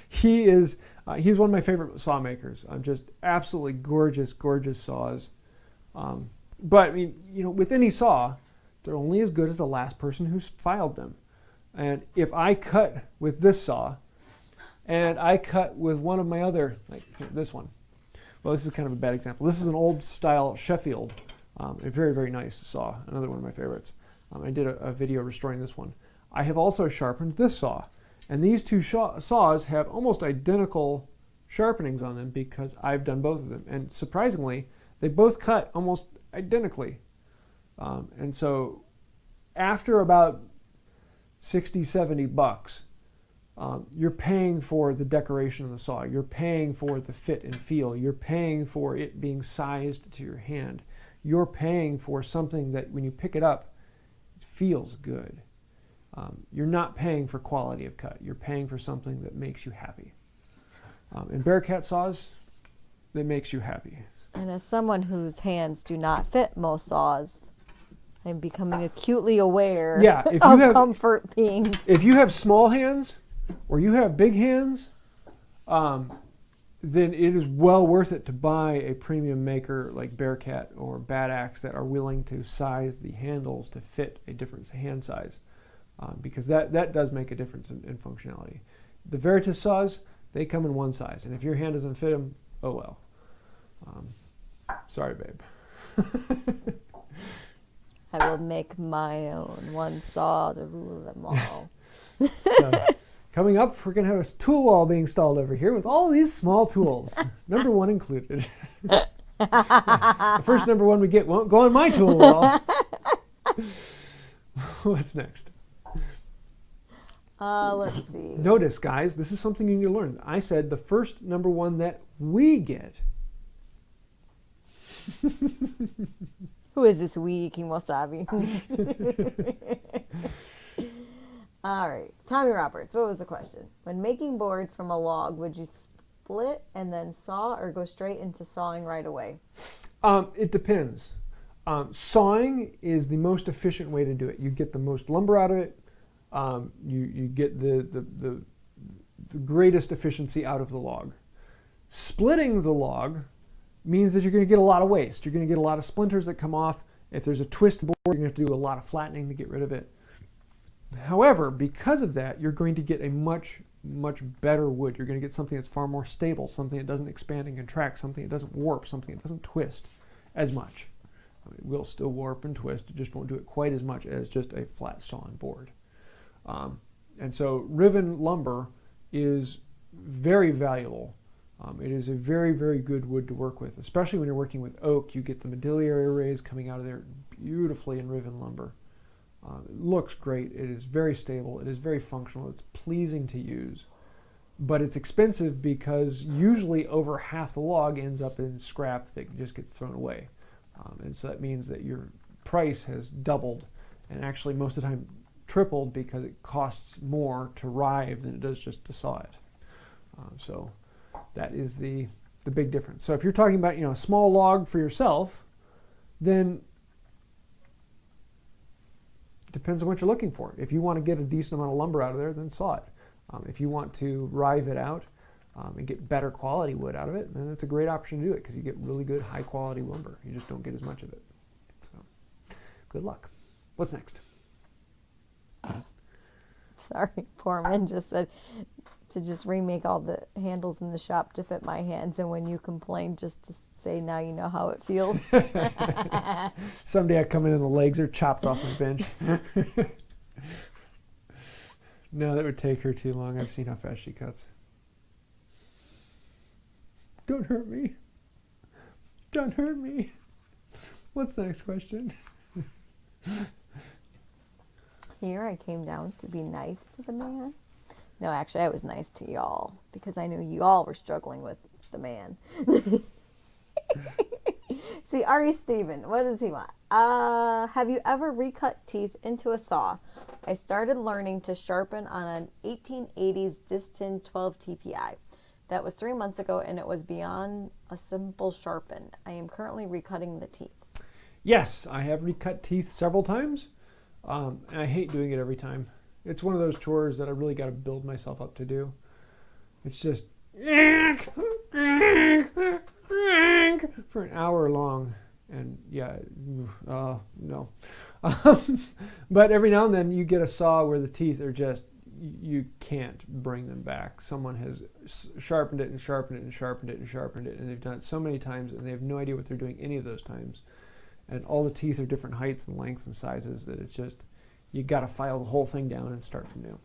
He's one of my favorite saw makers. Just absolutely gorgeous, gorgeous saws. But I mean, with any saw, they're only as good as the last person who's filed them. And if I cut with this saw, and I cut with one of my other, like this one. Well, this is kind of a bad example. This is an old style Sheffield, a very, very nice saw, another one of my favorites. I did a video restoring this one. I have also sharpened this saw. And these two saws have almost identical sharpenings on them because I've done both of them. And surprisingly, they both cut almost identically. And so after about 60, 70 bucks, you're paying for the decoration of the saw. You're paying for the fit and feel. You're paying for it being sized to your hand. You're paying for something that when you pick it up, it feels good. You're not paying for quality of cut. You're paying for something that makes you happy. And Bearcat saws, that makes you happy. And as someone whose hands do not fit most saws, I'm becoming acutely aware of comfort being. If you have small hands or you have big hands, then it is well worth it to buy a premium maker like Bearcat or Bad Axe that are willing to size the handles to fit a different hand size. Because that does make a difference in functionality. The Veritas saws, they come in one size, and if your hand doesn't fit them, oh well. Sorry, babe. I will make my own one saw to rule them all. So, coming up, we're going to have a tool wall being installed over here with all these small tools, number one included. The first number one we get won't go on my tool wall. What's next? Let's see. Notice, guys, this is something you need to learn. I said the first number one that we get. Who is this we, Kimosabi? All right. Tommy Roberts, what was the question? When making boards from a log, would you split and then saw or go straight into sawing right away? It depends. Sawing is the most efficient way to do it. You get the most lumber out of it. You get the greatest efficiency out of the log. Splitting the log means that you're going to get a lot of waste. You're going to get a lot of splinters that come off. If there's a twist board, you're going to have to do a lot of flattening to get rid of it. However, because of that, you're going to get a much, much better wood. You're going to get something that's far more stable, something that doesn't expand and contract, something that doesn't warp, something that doesn't twist as much. It will still warp and twist, it just won't do it quite as much as just a flat sawn board. And so riven lumber is very valuable. It is a very, very good wood to work with, especially when you're working with oak. You get the medullary rays coming out of there beautifully in riven lumber. It looks great. It is very stable. It is very functional. It's pleasing to use. But it's expensive because usually over half the log ends up in scrap that just gets thrown away. And so that means that your price has doubled, and actually most of the time tripled, because it costs more to rive than it does just to saw it. So that is the big difference. So if you're talking about a small log for yourself, then depends on what you're looking for. If you want to get a decent amount of lumber out of there, then saw it. If you want to rive it out and get better quality wood out of it, then it's a great option to do it because you get really good high quality lumber. You just don't get as much of it. So, good luck. What's next? Sorry, poor man just said to just remake all the handles in the shop to fit my hands, and when you complain, just to say now you know how it feels. Someday I come in and the legs are chopped off my bench. No, that would take her too long. I've seen how fast she cuts. Don't hurt me. Don't hurt me. What's the next question? Here I came down to be nice to the man. No, actually, I was nice to y'all because I knew y'all were struggling with the man. See, Ari Steven, what does he want? Have you ever recut teeth into a saw? I started learning to sharpen on an 1880s Distin 12 TPI. That was 3 months ago, and it was beyond a simple sharpen. I am currently recutting the teeth. Yes, I have recut teeth several times, and I hate doing it every time. It's one of those chores that I really got to build myself up to do. It's just for an hour long, and yeah, no. But every now and then you get a saw where the teeth are just, you can't bring them back. Someone has sharpened it and sharpened it and sharpened it and sharpened it, and they've done it so many times, and they have no idea what they're doing any of those times. And all the teeth are different heights and lengths and sizes that it's just, you got to file the whole thing down and start from new.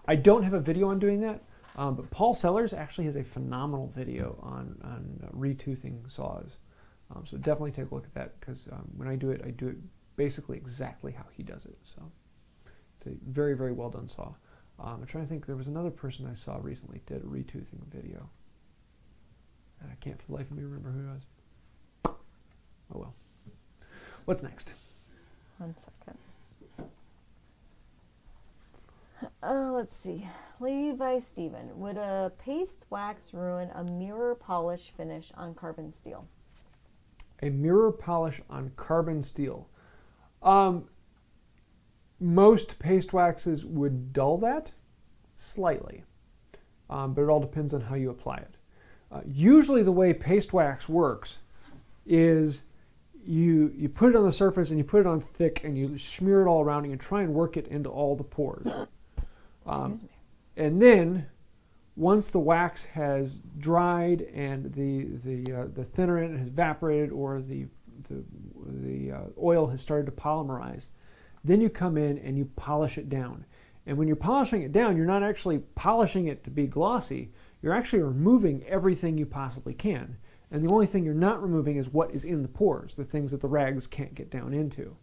I don't have a video on doing that, but Paul Sellers actually has a phenomenal video on retoothing saws. So definitely take a look at that, because when I do it basically exactly how he does it. So it's a very, very well done saw. I'm trying to think, there was another person I saw recently did a retoothing video. And I can't for the life of me remember who it was. Oh well. What's next? 1 second. Let's see. Levi Steven, would a paste wax ruin a mirror polish finish on carbon steel? A mirror polish on carbon steel. Most paste waxes would dull that slightly, but it all depends on how you apply it. Usually the way paste wax works is you put it on the surface and you put it on thick and you smear it all around and you try and work it into all the pores. And then once the wax has dried and the thinner in it has evaporated, or the oil has started to polymerize, then you come in and you polish it down. And when you're polishing it down, you're not actually polishing it to be glossy. You're actually removing everything you possibly can. And the only thing you're not removing is what is in the pores, the things that the rags can't get down into.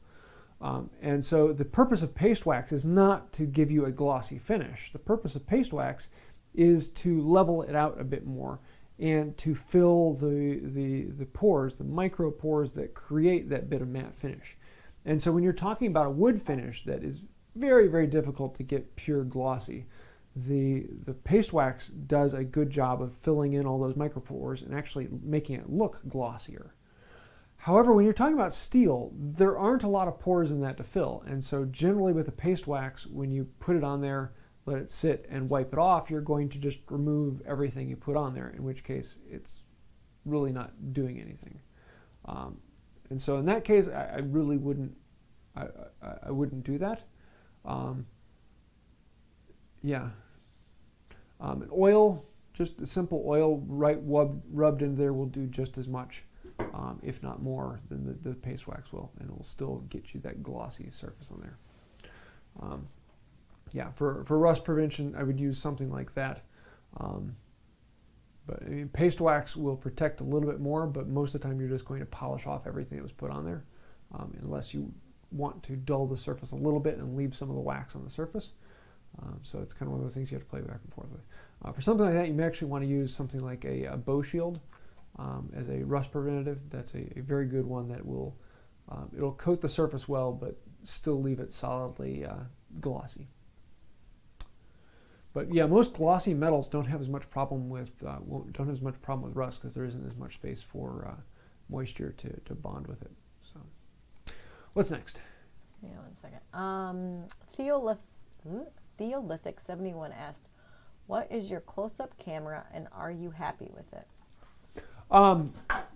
And so the purpose of paste wax is not to give you a glossy finish. The purpose of paste wax is to level it out a bit more and to fill the pores, the micro pores that create that bit of matte finish. And so when you're talking about a wood finish that is very, very difficult to get pure glossy, the paste wax does a good job of filling in all those micropores and actually making it look glossier. However, when you're talking about steel, there aren't a lot of pores in that to fill. And so generally with a paste wax, when you put it on there, let it sit and wipe it off, you're going to just remove everything you put on there, in which case it's really not doing anything. And so in that case, I really wouldn't, I wouldn't do that. An oil, just a simple oil rubbed in there will do just as much, if not more, than the paste wax will, and it will still get you that glossy surface on there. For rust prevention, I would use something like that. But I mean, paste wax will protect a little bit more, but most of the time you're just going to polish off everything that was put on there, unless you want to dull the surface a little bit and leave some of the wax on the surface. So it's kind of one of those things you have to play back and forth with. For something like that, you may actually want to use something like a bow shield as a rust preventative. That's a very good one that will, it'll coat the surface well, but still leave it solidly glossy. But yeah, most glossy metals don't have as much problem with rust, because there isn't as much space for moisture to bond with it. So, what's next? Yeah, 1 second. Theolithic 71 asked, "What is your close-up camera, and are you happy with it?"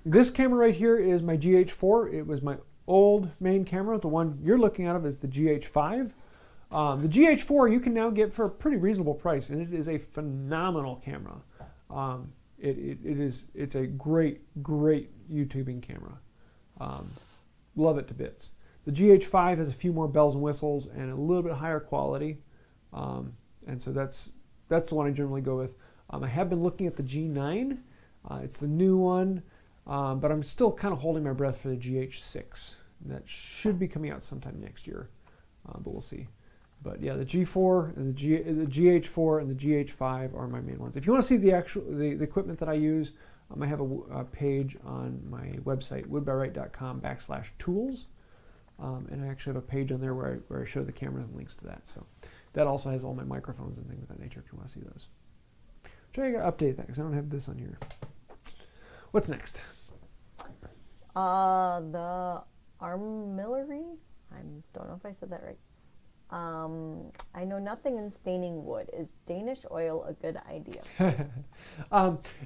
This camera right here is my GH4. It was my old main camera. The one you're looking at is the GH5. The GH4 you can now get for a pretty reasonable price, and it is a phenomenal camera. It's a great YouTubing camera. Love it to bits. The GH5 has a few more bells and whistles and a little bit higher quality, and so that's the one I generally go with. I have been looking at the G9. It's the new one, but I'm still kind of holding my breath for the GH6. That should be coming out sometime next year, but we'll see. But yeah, the G4 and the GH4 and the GH5 are my main ones. If you want to see the equipment that I use, I have a page on my website, woodbywright.com/tools, and I actually have a page on there where I show the cameras and links to that. So that also has all my microphones and things of that nature if you want to see those. Try to update that because I don't have this on here. What's next? The armillery. I don't know if I said that right. I know nothing in staining wood. Is Danish oil a good idea?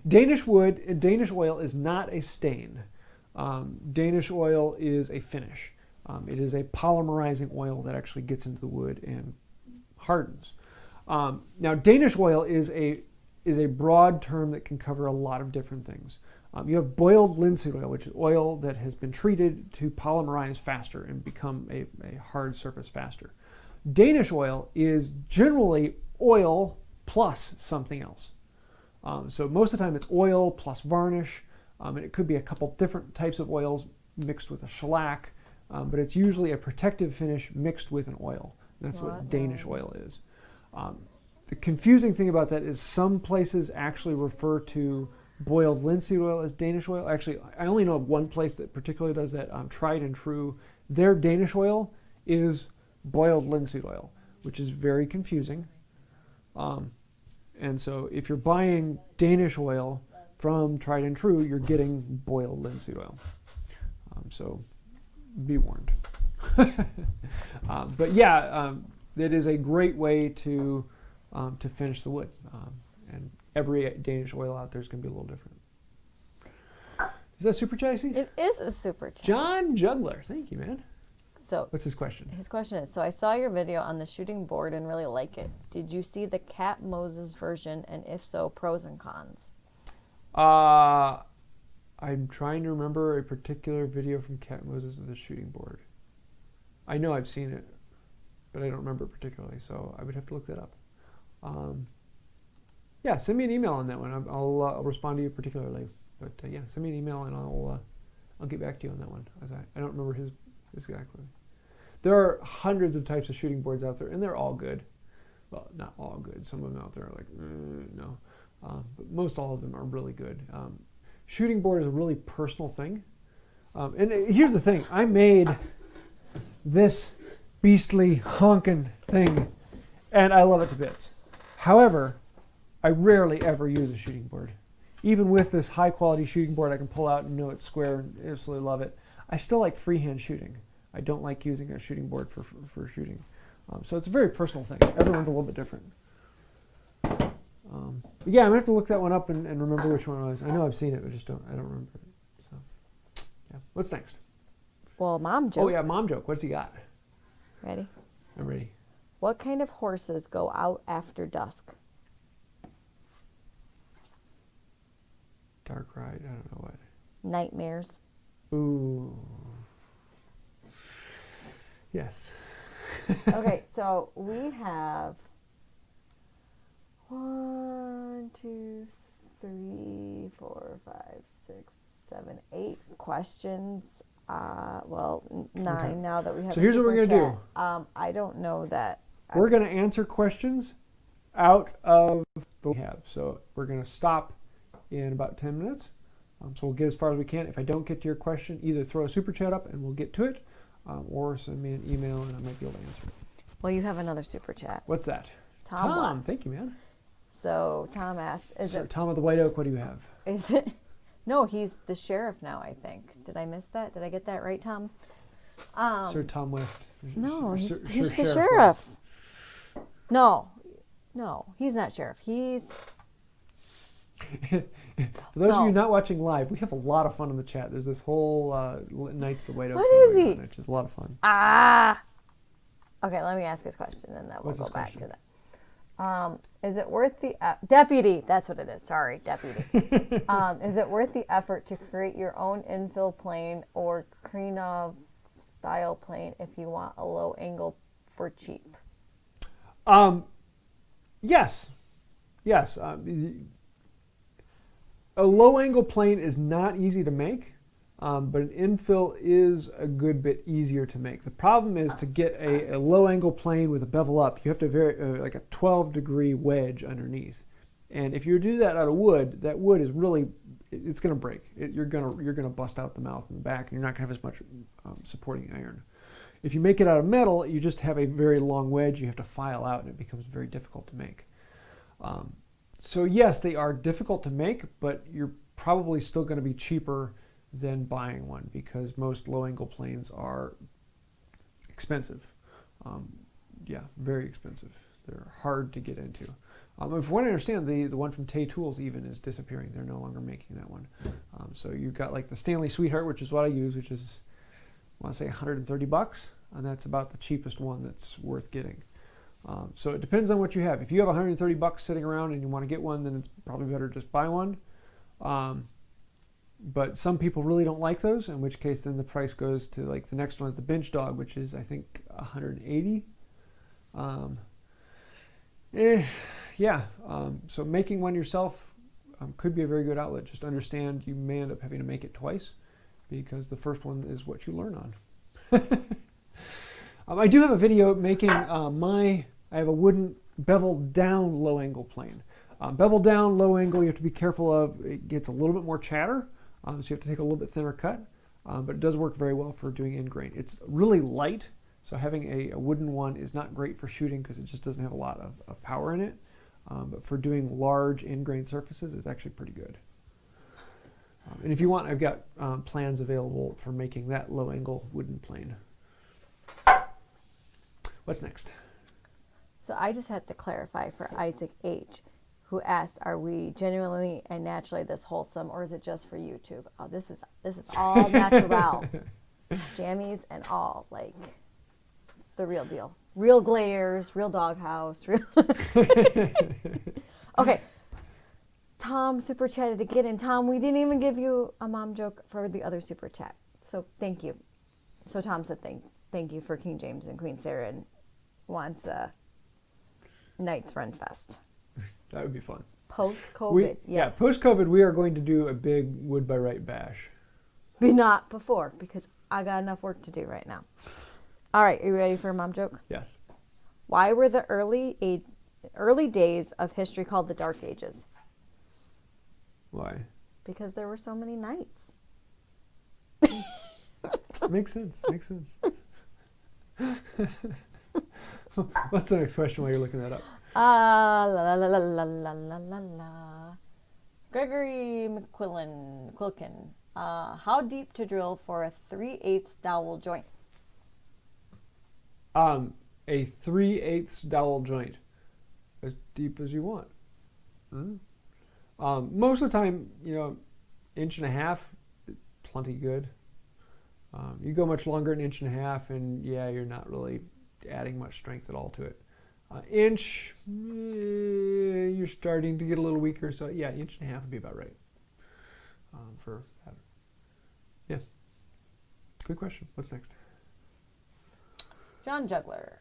Danish oil is not a stain. Danish oil is a finish. It is a polymerizing oil that actually gets into the wood and hardens. Now, Danish oil is a broad term that can cover a lot of different things. You have boiled linseed oil, which is oil that has been treated to polymerize faster and become a hard surface faster. Danish oil is generally oil plus something else. So most of the time it's oil plus varnish, and it could be a couple different types of oils mixed with a shellac, but it's usually a protective finish mixed with an oil. That's what Danish oil is. The confusing thing about that is some places actually refer to boiled linseed oil as Danish oil. Actually, I only know of one place that particularly does that, Tried and True. Their Danish oil is boiled linseed oil, which is very confusing. And so if you're buying Danish oil from Tried and True, you're getting boiled linseed oil. So be warned. But yeah, it is a great way to finish the wood. And every Danish oil out there is going to be a little different. Is that super chat, I see? It is a super chat. John Juggler. Thank you, man. So what's his question? His question is, so I saw your video on the shooting board and really like it. Did you see the Cat Moses version? And if so, pros and cons? I'm trying to remember a particular video from Cat Moses with the shooting board. I know I've seen it, but I don't remember it particularly, so I would have to look that up. Yeah, send me an email on that one. I'll respond to you particularly. But yeah, send me an email and I'll get back to you on that one. As I don't remember his exactly. There are hundreds of types of shooting boards out there, and they're all good. Well, not all good. Some of them out there are like, no. But most all of them are really good. Shooting board is a really personal thing. And here's the thing. I made this beastly honking thing, and I love it to bits. However, I rarely ever use a shooting board. Even with this high quality shooting board I can pull out and know it's square and absolutely love it, I still like freehand shooting. I don't like using a shooting board for shooting. So it's a very personal thing. Everyone's a little bit different. But yeah, I'm going to have to look that one up and remember which one it was. I know I've seen it, but I don't remember it. So, yeah. What's next? Well, mom joke. Oh yeah, mom joke. What's he got? Ready? I'm ready. What kind of horses go out after dusk? Dark ride. I don't know what. Nightmares. Ooh. Yes. Okay, so we have 1, 2, 3, 4, 5, 6, 7, 8 questions. Well, 9 okay. Now that we have. So here's what we're gonna do. I don't know that. We're gonna answer questions out of the we have. So we're gonna stop in about 10 minutes. So we'll get as far as we can. If I don't get to your question, either throw a super chat up and we'll get to it, or send me an email and I might be able to answer it. Well, you have another super chat. What's that? Tom, thank you, man. So Tom asks, Tom of the White Oak, what do you have? Is it? No, he's the sheriff now, I think. Did I miss that? Did I get that right, Tom? Sir Tom West. No, he's Sir the Sheriff sheriff. No, he's not sheriff. He's For those of No. you not watching live, we have a lot of fun in the chat. There's this whole Knights the White Oak What thing is going he? on, which is a lot of fun. Okay, let me ask this question, and then we'll What's go his back question? to that. Is it worth the deputy? That's what it is. Sorry, deputy. Is it worth the effort to create your own infill plane or QnA style plane if you want a low angle for cheap? Yes. A low angle plane is not easy to make, but an infill is a good bit easier to make. The problem is to get a low angle plane with a bevel up, you have to like a 12-degree wedge underneath. And if you do that out of wood, that wood is really, it's going to break. You're going to bust out the mouth and the back, and you're not going to have as much supporting iron. If you make it out of metal, you just have a very long wedge you have to file out, and it becomes very difficult to make. So yes, they are difficult to make, but you're probably still going to be cheaper than buying one because most low angle planes are expensive. Yeah, very expensive. They're hard to get into. If one understand, the one from Tay Tools even is disappearing. They're no longer making that one. So you've got like the Stanley Sweetheart, which is what I use, which is, I want to say $130, and that's about the cheapest one that's worth getting. So it depends on what you have. If you have $130 sitting around and you want to get one, then it's probably better to just buy one. But some people really don't like those, in which case then the price goes to, like, the next one is the Bench Dog, which is I think $180. So making one yourself could be a very good outlet. Just understand you may end up having to make it twice because the first one is what you learn on. I do have a video making I have a wooden bevel down low angle plane. Bevel down low angle, you have to be careful of. It gets a little bit more chatter, so you have to take a little bit thinner cut, but it does work very well for doing end grain. It's really light, so having a wooden one is not great for shooting because it just doesn't have a lot of power in it. But for doing large end grain surfaces, it's actually pretty good. And if you want, I've got plans available for making that low angle wooden plane. What's next? So I just had to clarify for Isaac H., who asked, "Are we genuinely and naturally this wholesome, or is it just for YouTube?" Oh, this is all natural, jammies and all, like the real deal, real glares, real doghouse, real. Okay, Tom super chatted again, and Tom, we didn't even give you a mom joke for the other super chat, so thank you. So Tom said thank you for King James and Queen Sarah, and wants a Knights Run Fest. That would be fun. Post-COVID, yes. Yeah, post-COVID, we are going to do a big Wood by Right bash. But not before, because I got enough work to do right now. All right, are you ready for a mom joke? Yes. Why were the early days of history called the Dark Ages? Why? Because there were so many knights. Makes sense. What's the next question while you're looking that up? La la la la la la la la la. Gregory Quilkin. How deep to drill for a 3/8 dowel joint? A 3/8 dowel joint, as deep as you want. Most of the time, 1.5 inches, plenty good. You go much longer, 1.5 inches, and yeah, you're not really adding much strength at all to it. Inch, you're starting to get a little weaker, so yeah, 1.5 inches would be about right for that. Yeah, good question. What's next? John Juggler.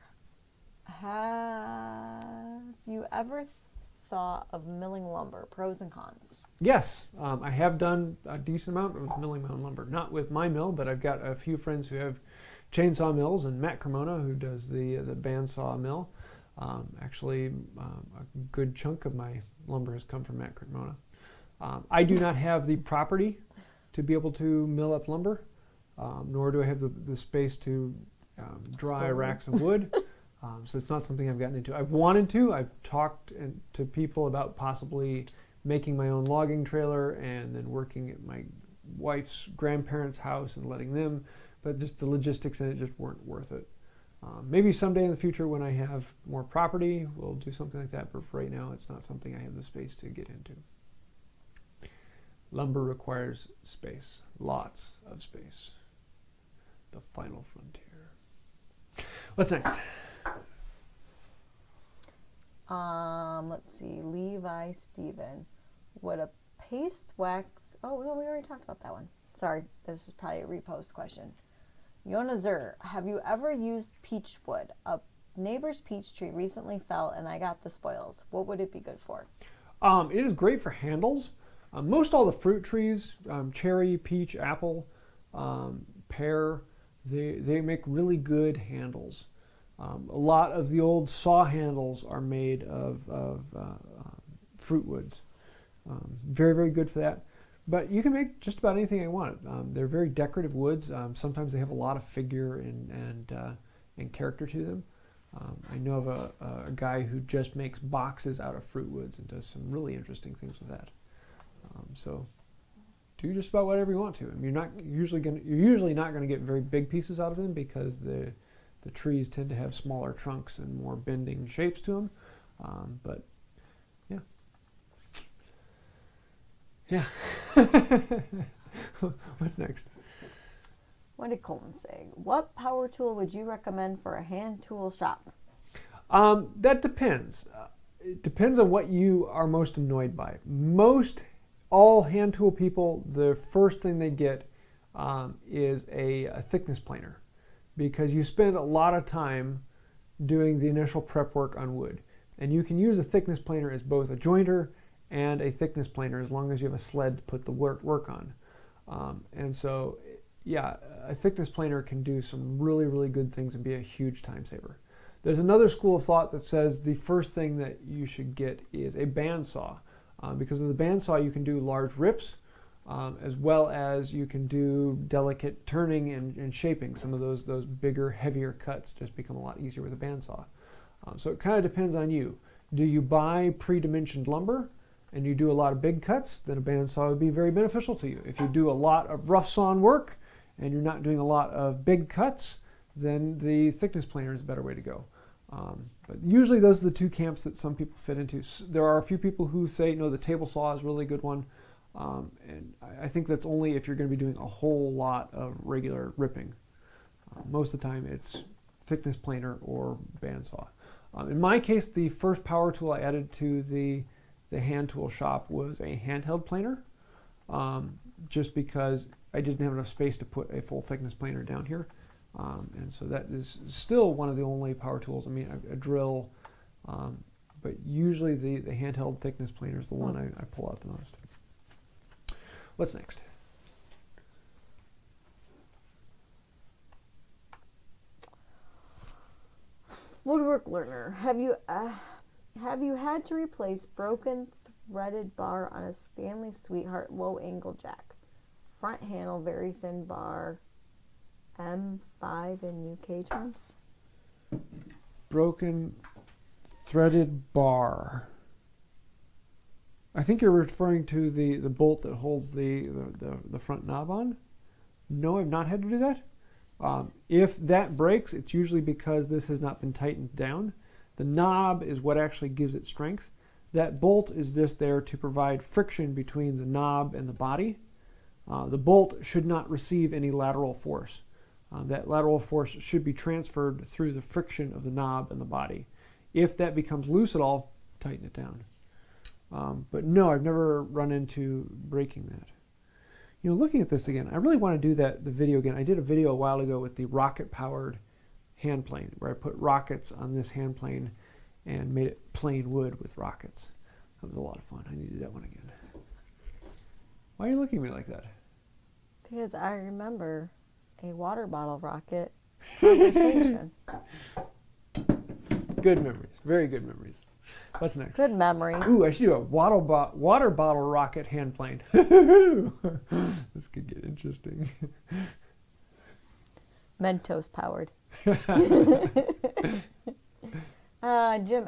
Have you ever thought of milling lumber? Pros and cons. Yes, I have done a decent amount of milling my own lumber. Not with my mill, but I've got a few friends who have chainsaw mills, and Matt Cremona, who does the bandsaw mill. Actually, a good chunk of my lumber has come from Matt Cremona. I do not have the property to be able to mill up lumber, nor do I have the space to dry racks of wood. So it's not something I've gotten into. I've wanted to. I've talked to people about possibly making my own logging trailer and then working at my wife's grandparents' house and letting them, but just the logistics in it just weren't worth it. Maybe someday in the future when I have more property, we'll do something like that, but for right now, it's not something I have the space to get into. Lumber requires space, lots of space. The final frontier. What's next? Let's see. Levi Steven. Would a paste wax... Oh, no, we already talked about that one. Sorry, this is probably a repost question. Yona Zur, have you ever used peach wood? A neighbor's peach tree recently fell and I got the spoils. What would it be good for? It is great for handles. Most all the fruit trees, cherry, peach, apple, pear, they make really good handles. A lot of the old saw handles are made of fruit woods. Very, very good for that. But you can make just about anything I want. They're very decorative woods. Sometimes they have a lot of figure and character to them. I know of a guy who just makes boxes out of fruit woods and does some really interesting things with that. So do just about whatever you want to. I mean, you're usually not going to get very big pieces out of them because the trees tend to have smaller trunks and more bending shapes to them. But yeah. Yeah. What's next? What did Colton say? What power tool would you recommend for a hand tool shop? That depends. It depends on what you are most annoyed by. All hand tool people, the first thing they get is a thickness planer, because you spend a lot of time doing the initial prep work on wood. And you can use a thickness planer as both a jointer and a thickness planer as long as you have a sled to put the work on. And so, yeah, a thickness planer can do some really, really good things and be a huge time saver. There's another school of thought that says the first thing that you should get is a bandsaw. Because of the bandsaw, you can do large rips, as well as you can do delicate turning and shaping. Some of those bigger, heavier cuts just become a lot easier with a bandsaw. So it kind of depends on you. Do you buy pre-dimensioned lumber and you do a lot of big cuts? Then a bandsaw would be very beneficial to you. If you do a lot of rough sawn work and you're not doing a lot of big cuts, then the thickness planer is a better way to go. But usually those are the two camps that some people fit into. There are a few people who say, no, the table saw is a really good one. And I think that's only if you're going to be doing a whole lot of regular ripping. Most of the time it's thickness planer or bandsaw. In my case, the first power tool I added to the hand tool shop was a handheld planer, just because I didn't have enough space to put a full thickness planer down here. And so that is still one of the only power tools. I mean, a drill, but usually the handheld thickness planer is the one I pull out the most. What's next? Woodwork learner, have you had to replace broken threaded bar on a Stanley Sweetheart low angle jack? Front handle, very thin bar. M5 in UK terms. Broken threaded bar. I think you're referring to the bolt that holds the front knob on. No, I've not had to do that. If that breaks, it's usually because this has not been tightened down. The knob is what actually gives it strength. That bolt is just there to provide friction between the knob and the body. The bolt should not receive any lateral force. That lateral force should be transferred through the friction of the knob and the body. If that becomes loose at all, tighten it down. But no, I've never run into breaking that. You know, looking at this again, I really want to do the video again. I did a video a while ago with the rocket-powered hand plane, where I put rockets on this hand plane and made it plain wood with rockets. That was a lot of fun. I need to do that one again. Why are you looking at me like that? Because I remember a water bottle rocket conversation. Good memories. Very good memories. What's next? Good memories. Ooh, I should do a water bottle rocket hand plane. This could get interesting. Mentos powered. Jim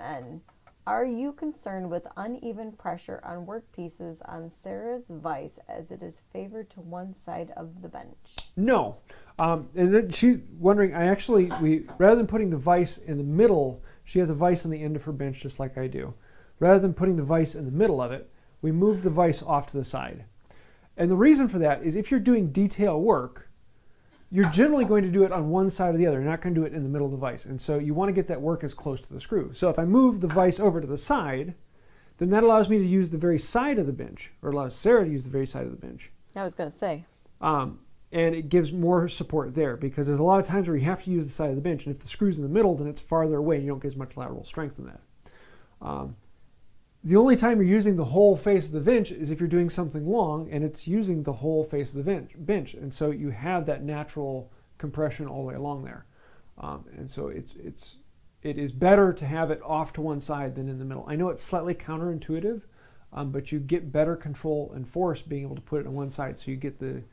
N. Are you concerned with uneven pressure on workpieces on Sarah's vise as it is favored to one side of the bench? No. And then she's wondering, rather than putting the vise in the middle, she has a vise on the end of her bench just like I do. Rather than putting the vise in the middle of it, we moved the vise off to the side. And the reason for that is if you're doing detail work, you're generally going to do it on one side or the other. You're not going to do it in the middle of the vise. And so you want to get that work as close to the screw. So if I move the vise over to the side, then that allows me to use the very side of the bench, or allows Sarah to use the very side of the bench. I was going to say. And it gives more support there because there's a lot of times where you have to use the side of the bench. And if the screw's in the middle, then it's farther away and you don't get as much lateral strength in that. The only time you're using the whole face of the bench is if you're doing something long and it's using the whole face of the bench. And so you have that natural compression all the way along there. And so it is better to have it off to one side than in the middle. I know it's slightly counterintuitive, but you get better control and force being able to put it on one side. So you get the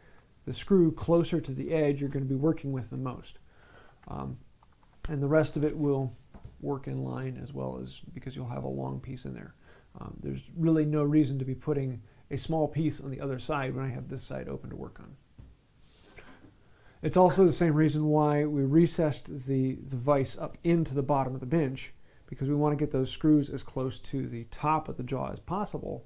screw closer to the edge you're going to be working with the most. And the rest of it will work in line as well, as because you'll have a long piece in there. There's really no reason to be putting a small piece on the other side when I have this side open to work on. It's also the same reason why we recessed the vise up into the bottom of the bench, because we want to get those screws as close to the top of the jaw as possible,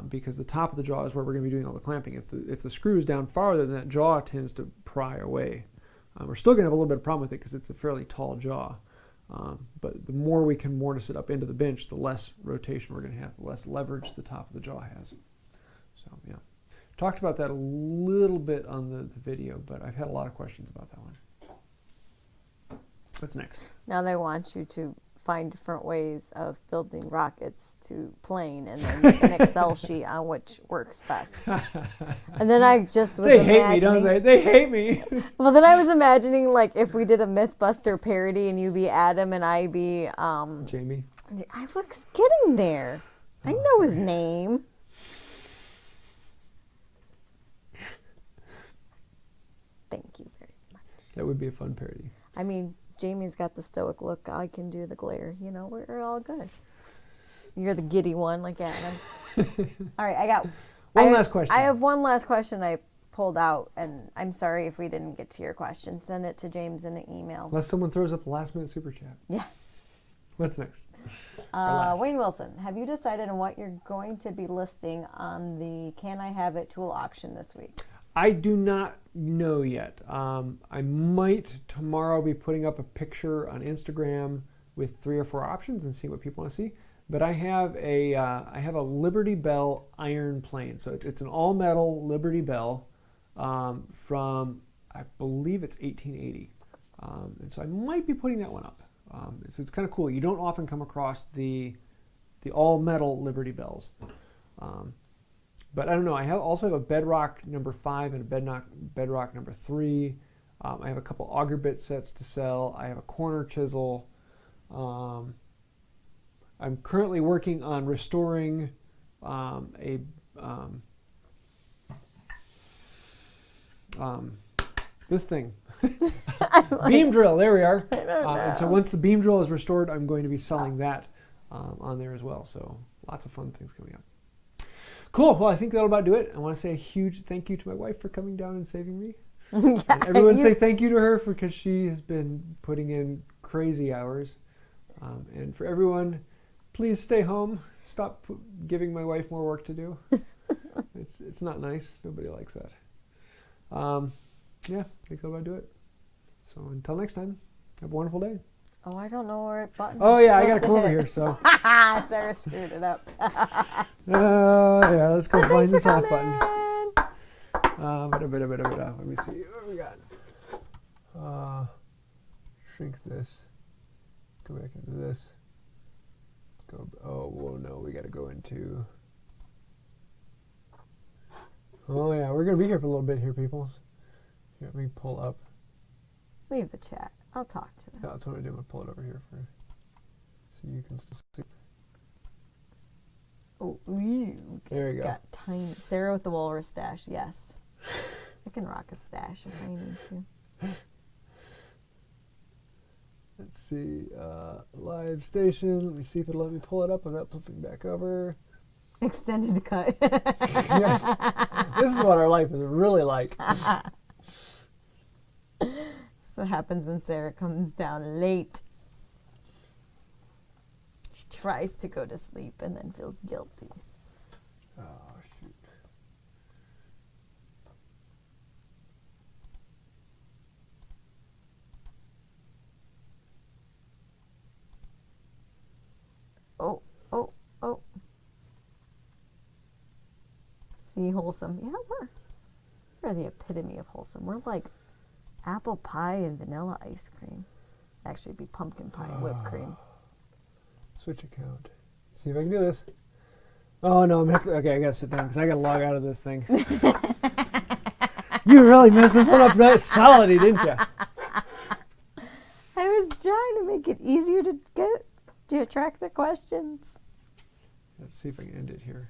because the top of the jaw is where we're going to be doing all the clamping. If the screw is down farther, then that jaw tends to pry away. We're still going to have a little bit of problem with it because it's a fairly tall jaw. But the more we can mortise it up into the bench, the less rotation we're going to have, the less leverage the top of the jaw has. So, yeah. Talked about that a little bit on the video, but I've had a lot of questions about that one. What's next? Now they want you to find different ways of building rockets to plane and then make an Excel sheet on which works best. And then I just was They hate me, don't they? They hate me. Well, then I was imagining like if we did a Mythbuster parody and you be Adam and I be Jamie. I was getting there. I know his name. Thank you very much. That would be a fun parody. I mean, Jamie's got the stoic look. I can do the glare. You know, we're all good. You're the giddy one, like Adam. All right, I got one last question. I have one last question I pulled out, and I'm sorry if we didn't get to your question. Send it to James in an email. Unless someone throws up a last-minute super chat. Yeah. What's next? Wayne Wilson, have you decided on what you're going to be listing on the Can I Have It tool auction this week? I do not know yet. I might tomorrow be putting up a picture on Instagram with 3 or 4 options and see what people want to see. But I have a Liberty Bell iron plane. So it's an all metal Liberty Bell from, I believe it's 1880. And so I might be putting that one up. So it's kind of cool. You don't often come across the all metal Liberty Bells. But I don't know. I also have a Bedrock number 5 and a Bedrock number 3. I have a couple auger bit sets to sell. I have a corner chisel. I'm currently working on restoring this thing. Beam drill. There we are. And so once the beam drill is restored, I'm going to be selling that on there as well. So lots of fun things coming up. Cool. Well, I think that'll about do it. I want to say a huge thank you to my wife for coming down and saving me. And everyone say thank you to her because she has been putting in crazy hours. And for everyone, please stay home. Stop giving my wife more work to do. It's not nice. Nobody likes that. Yeah, I think that'll about do it. So until next time, have a wonderful day. Oh, I don't know where it button. Oh yeah, I gotta come over here. So Sarah screwed it up. Yeah, let's go find this off button. Let me see what we got. Shrink this. Go back into this. Go. Oh, well, no, we got to go into. Oh yeah, we're gonna be here for a little bit here, peoples. Here, let me pull up. Leave the chat. I'll talk to them. Yeah, that's what I'm gonna do. I'm gonna pull it over here so you can still see. Oh, there you go. Got tiny Sarah with the walrus stash. Yes, I can rock a stash if I need to. Let's see. Live station. Let me see if it'll let me pull it up without flipping back over. Extended cut. Yes. This is what our life is really like. So happens when Sarah comes down late. She tries to go to sleep and then feels guilty. Oh, shoot. Oh, oh, oh. See, wholesome. Yeah, we're the epitome of wholesome. We're like apple pie and vanilla ice cream. Actually, it'd be pumpkin pie and whipped cream. Switch account. See if I can do this. Oh no, okay, I gotta sit down because I gotta log out of this thing. You really messed this one up solidly, didn't you? I was trying to make it easier to track the questions. Let's see if I can end it here.